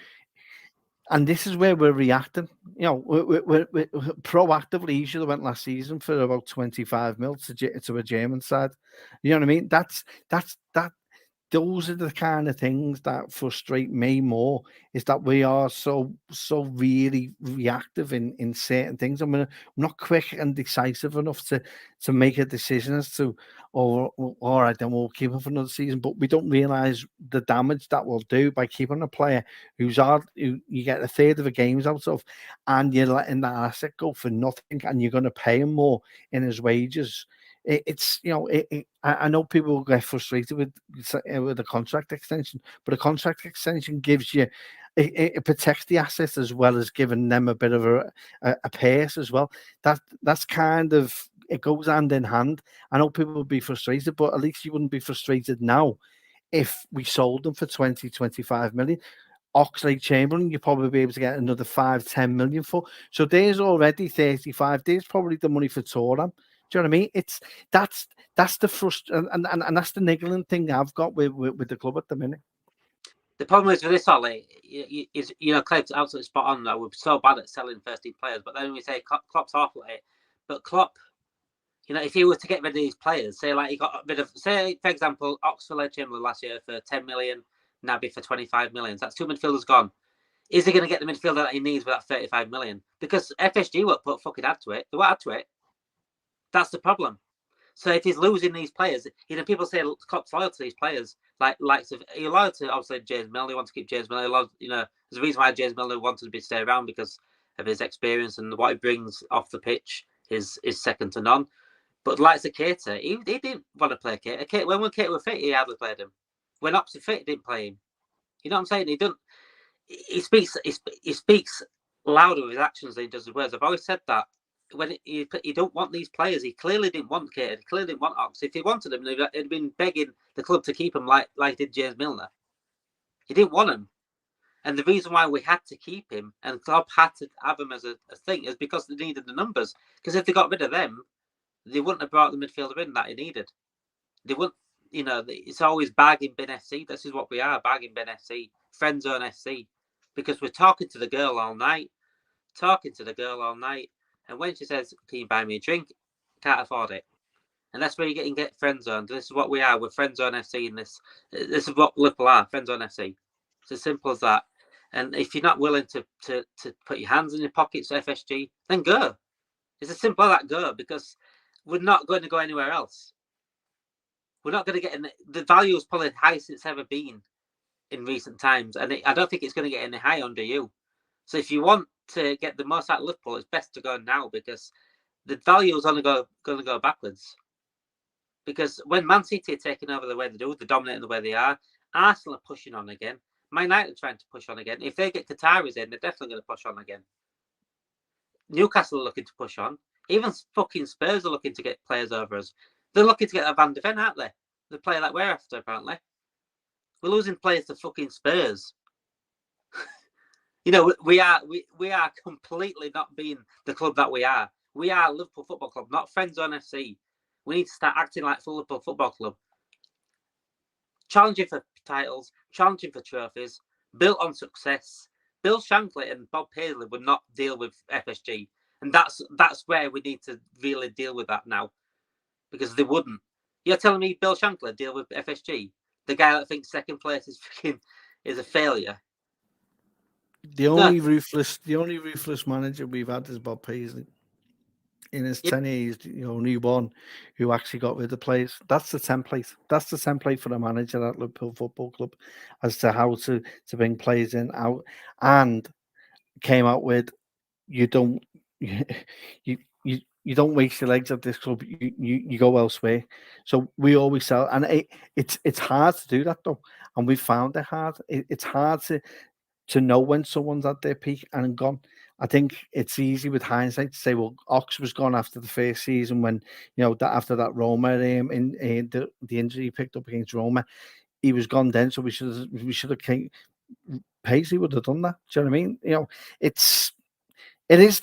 and this is where we're reacting. We're proactively. He should have went last season for about 25 mil to a German side. You know what I mean? That. Those are the kind of things that frustrate me more, is that we are so really reactive in certain things. I mean, I'm not quick and decisive enough to make a decision as to, all right, then we'll keep him for another season. But we don't realise the damage that we'll do by keeping a player who you get a third of the games out of, and you're letting that asset go for nothing, and you're going to pay him more in his wages. I know people get frustrated with a contract extension, but a contract extension gives you, it protects the assets as well as giving them a bit of a pace as well. That's kind of, it goes hand in hand. I know people would be frustrated, but at least you wouldn't be frustrated now if we sold them for 20-25 million. Oxlade-Chamberlain, you'd probably be able to get another 5-10 million for. So there's already 35. There's probably the money for Thuram. Do you know what I mean? That's the and that's the niggling thing I've got with the club at the minute. The problem is with this, Ollie, is Klopp's absolutely spot on. Though we're so bad at selling first-team players, but then we say Klopp's awful at it. But Klopp, if he were to get rid of these players, say like he got rid of, say for example, Oxlade-Chamberlain last year for 10 million, Naby for 25 million. So that's two midfielders gone. Is he going to get the midfielder that he needs with that 35 million? Because FSG won't put fucking add to it. They won't add to it. That's the problem. So if he's losing these players, people say Klopp's loyal to these players, likes of you're loyal to obviously James Milner. He wants to keep James Milner. There's a reason why James Milner wanted to stay around, because of his experience and what he brings off the pitch is second to none. But likes of Keita, he didn't want to play Keita. When Keita was fit, he hardly played him. When Oxford fit, he didn't play him. You know what I'm saying? He doesn't. He speaks louder with his actions than he does his words. I've always said that when he don't want these players. He clearly didn't want Cater. He clearly didn't want Ox. If he wanted them, he'd been begging the club to keep him like did James Milner. He didn't want him. And the reason why we had to keep him and Klopp had to have him as a thing is because they needed the numbers. Because if they got rid of them, they wouldn't have brought the midfielder in that he needed. They wouldn't, it's always bargain bin FC. This is what we are, bargain bin FC, friend zone FC. Because we're talking to the girl all night. And when she says, can you buy me a drink? Can't afford it. And that's where you get friend zoned. This is what we are. We're friend zone FC in this. This is what Liverpool are, friend zone FC. It's as simple as that. And if you're not willing to put your hands in your pockets for FSG, then go. It's as simple as that, go, because we're not going to go anywhere else. We're not going to get in. The value is probably the highest it's ever been in recent times. And I don't think it's going to get any higher under you. So if you want to get the most out of Liverpool, it's best to go now because the value is only going to go backwards. Because when Man City are taking over the way they do, they're dominating the way they are, Arsenal are pushing on again. Man United are trying to push on again. If they get Qataris in, they're definitely going to push on again. Newcastle are looking to push on. Even fucking Spurs are looking to get players over us. They're looking to get a Van de Ven, aren't they? The player that we're after, apparently. We're losing players to fucking Spurs. We are completely not being the club that we are. We are Liverpool Football Club, not Friends Zone FC. We need to start acting like Liverpool Football Club. Challenging for titles, challenging for trophies, built on success. Bill Shankly and Bob Paisley would not deal with FSG. And that's where we need to really deal with that now. Because they wouldn't. You're telling me Bill Shankly deal with FSG? The guy that thinks second place is a failure. The only ruthless manager we've had is Bob Paisley. In his 10 years, he's the only one who actually got rid of players. That's the template. That's the template for a manager at Liverpool Football Club as to how to bring players in, out, and came out with you don't waste your legs at this club. You go elsewhere. So we always sell, and it's hard to do that though, and we found it hard. It's hard to know when someone's at their peak and gone. I think it's easy with hindsight to say, well, Ox was gone after the first season when, that after that Roma, the injury he picked up against Roma, he was gone then. So we should have Paisley would have done that. Do you know what I mean? It is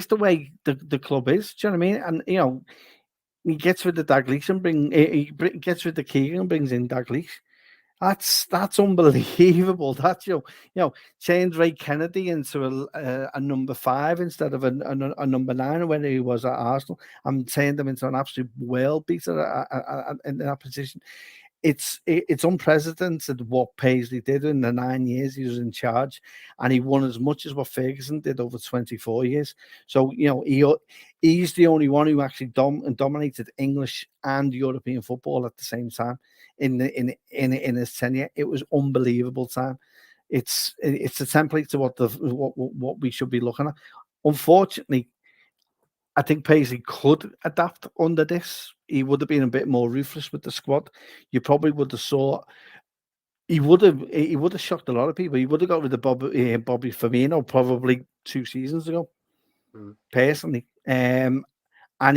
the way the club is. Do you know what I mean? And, he gets rid of Dalglish and he gets rid of Keegan and brings in Dalglish. That's unbelievable. That's change Ray Kennedy into a number 5 instead of a number 9 when he was at Arsenal, and turned him into an absolute world beater in that position. It's unprecedented what Paisley did in the 9 years he was in charge, and he won as much as what Ferguson did over 24 years. So he's the only one who actually dominated English and European football at the same time in his tenure. It was unbelievable time. It's a template to what we should be looking at. Unfortunately, I think Paisley could adapt under this. He would have been a bit more ruthless with the squad. You probably would have saw. He would have shocked a lot of people. He would have got rid of Bobby Firmino probably 2 seasons ago, personally. And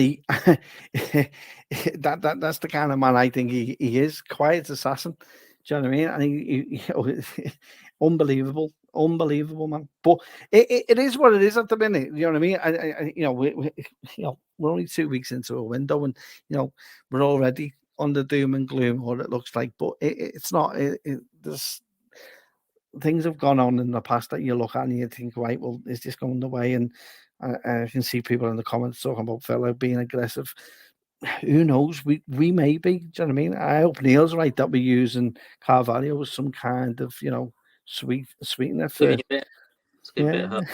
he that's the kind of man I think he is. Quiet assassin. Do you know what I mean? And he unbelievable man. But it is what it is at the minute. You know what I mean? We're only 2 weeks into a window, and we're already on the doom and gloom, what it looks like. But it's not. There's things have gone on in the past that you look at and you think, right, well, is this going the way? And I can see people in the comments talking about Villa being aggressive. Who knows? We may be. Do you know what I mean? I hope Neil's right that we're using Carvalho as some kind of sweetener for. It's a bit of hope.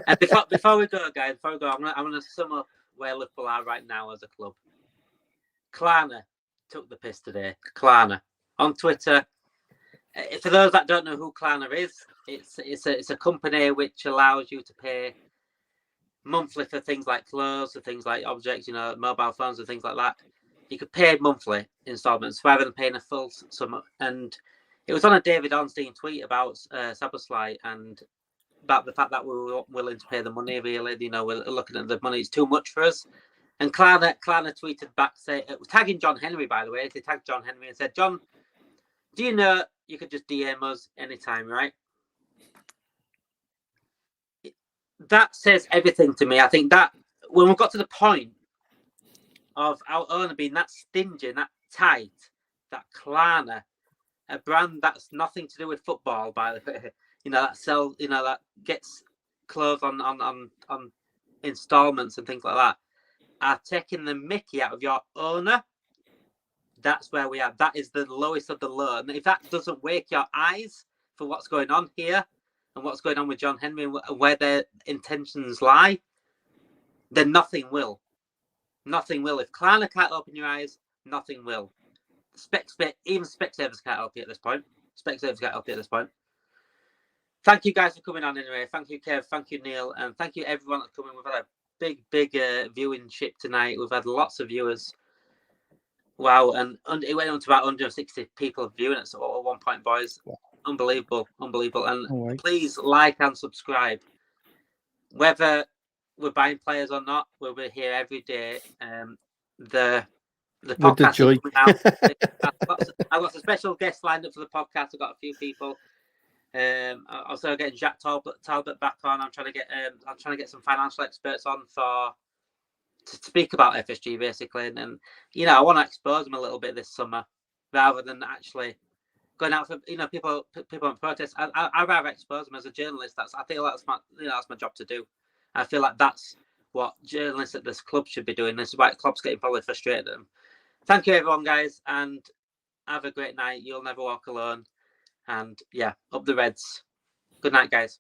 And before we go, guys, I'm gonna sum up where Liverpool are right now as a club. Klarna took the piss today. Klarna on Twitter. For those that don't know who Klarna is, it's a company which allows you to pay monthly for things like clothes, for things like objects, mobile phones and things like that. You could pay monthly installments rather than paying a full sum. And it was on a David Ornstein tweet about Szoboszlai, and about the fact that we were willing to pay the money. Really, you know, we're looking at the money; it's too much for us. And Klarna tweeted back, tagging John Henry, by the way. They tagged John Henry and said, "John, do you know you could just DM us anytime, right?" That says everything to me. I think that when we got to the point of our owner being that stingy, that tight, that Klarna, a brand that's nothing to do with football, by the way, you know, that gets clothes on installments and things like that, are taking the mickey out of your owner. That's where we are. That is the lowest of the low. And if that doesn't wake your eyes for what's going on here and what's going on with John Henry and where their intentions lie, then nothing will. Nothing will. If Klarna can't open your eyes, nothing will. Even Specsavers can't help you at this point. Thank you guys for coming on anyway. Thank you, Kev. Thank you, Neil. And thank you, everyone that's coming. We've had a big viewing ship tonight. We've had lots of viewers. Wow. And it went on to about 160 people viewing it at one point, boys. Unbelievable. And please like and subscribe. Whether we're buying players or not, we'll be here every day. The podcast is coming out. I've got a special guest lined up for the podcast. I've got a few people. Also getting Jack Talbot back on. I'm trying to get some financial experts on to speak about FSG basically, and you know, I want to expose them a little bit this summer rather than actually going out for, you know, people on protest. I rather expose them as a journalist. I feel that's my job to do. I feel like that's what journalists at this club should be doing. This is why club's getting probably frustrated at them. Thank you, everyone, guys, and have a great night. You'll never walk alone. And yeah, up the Reds. Good night, guys.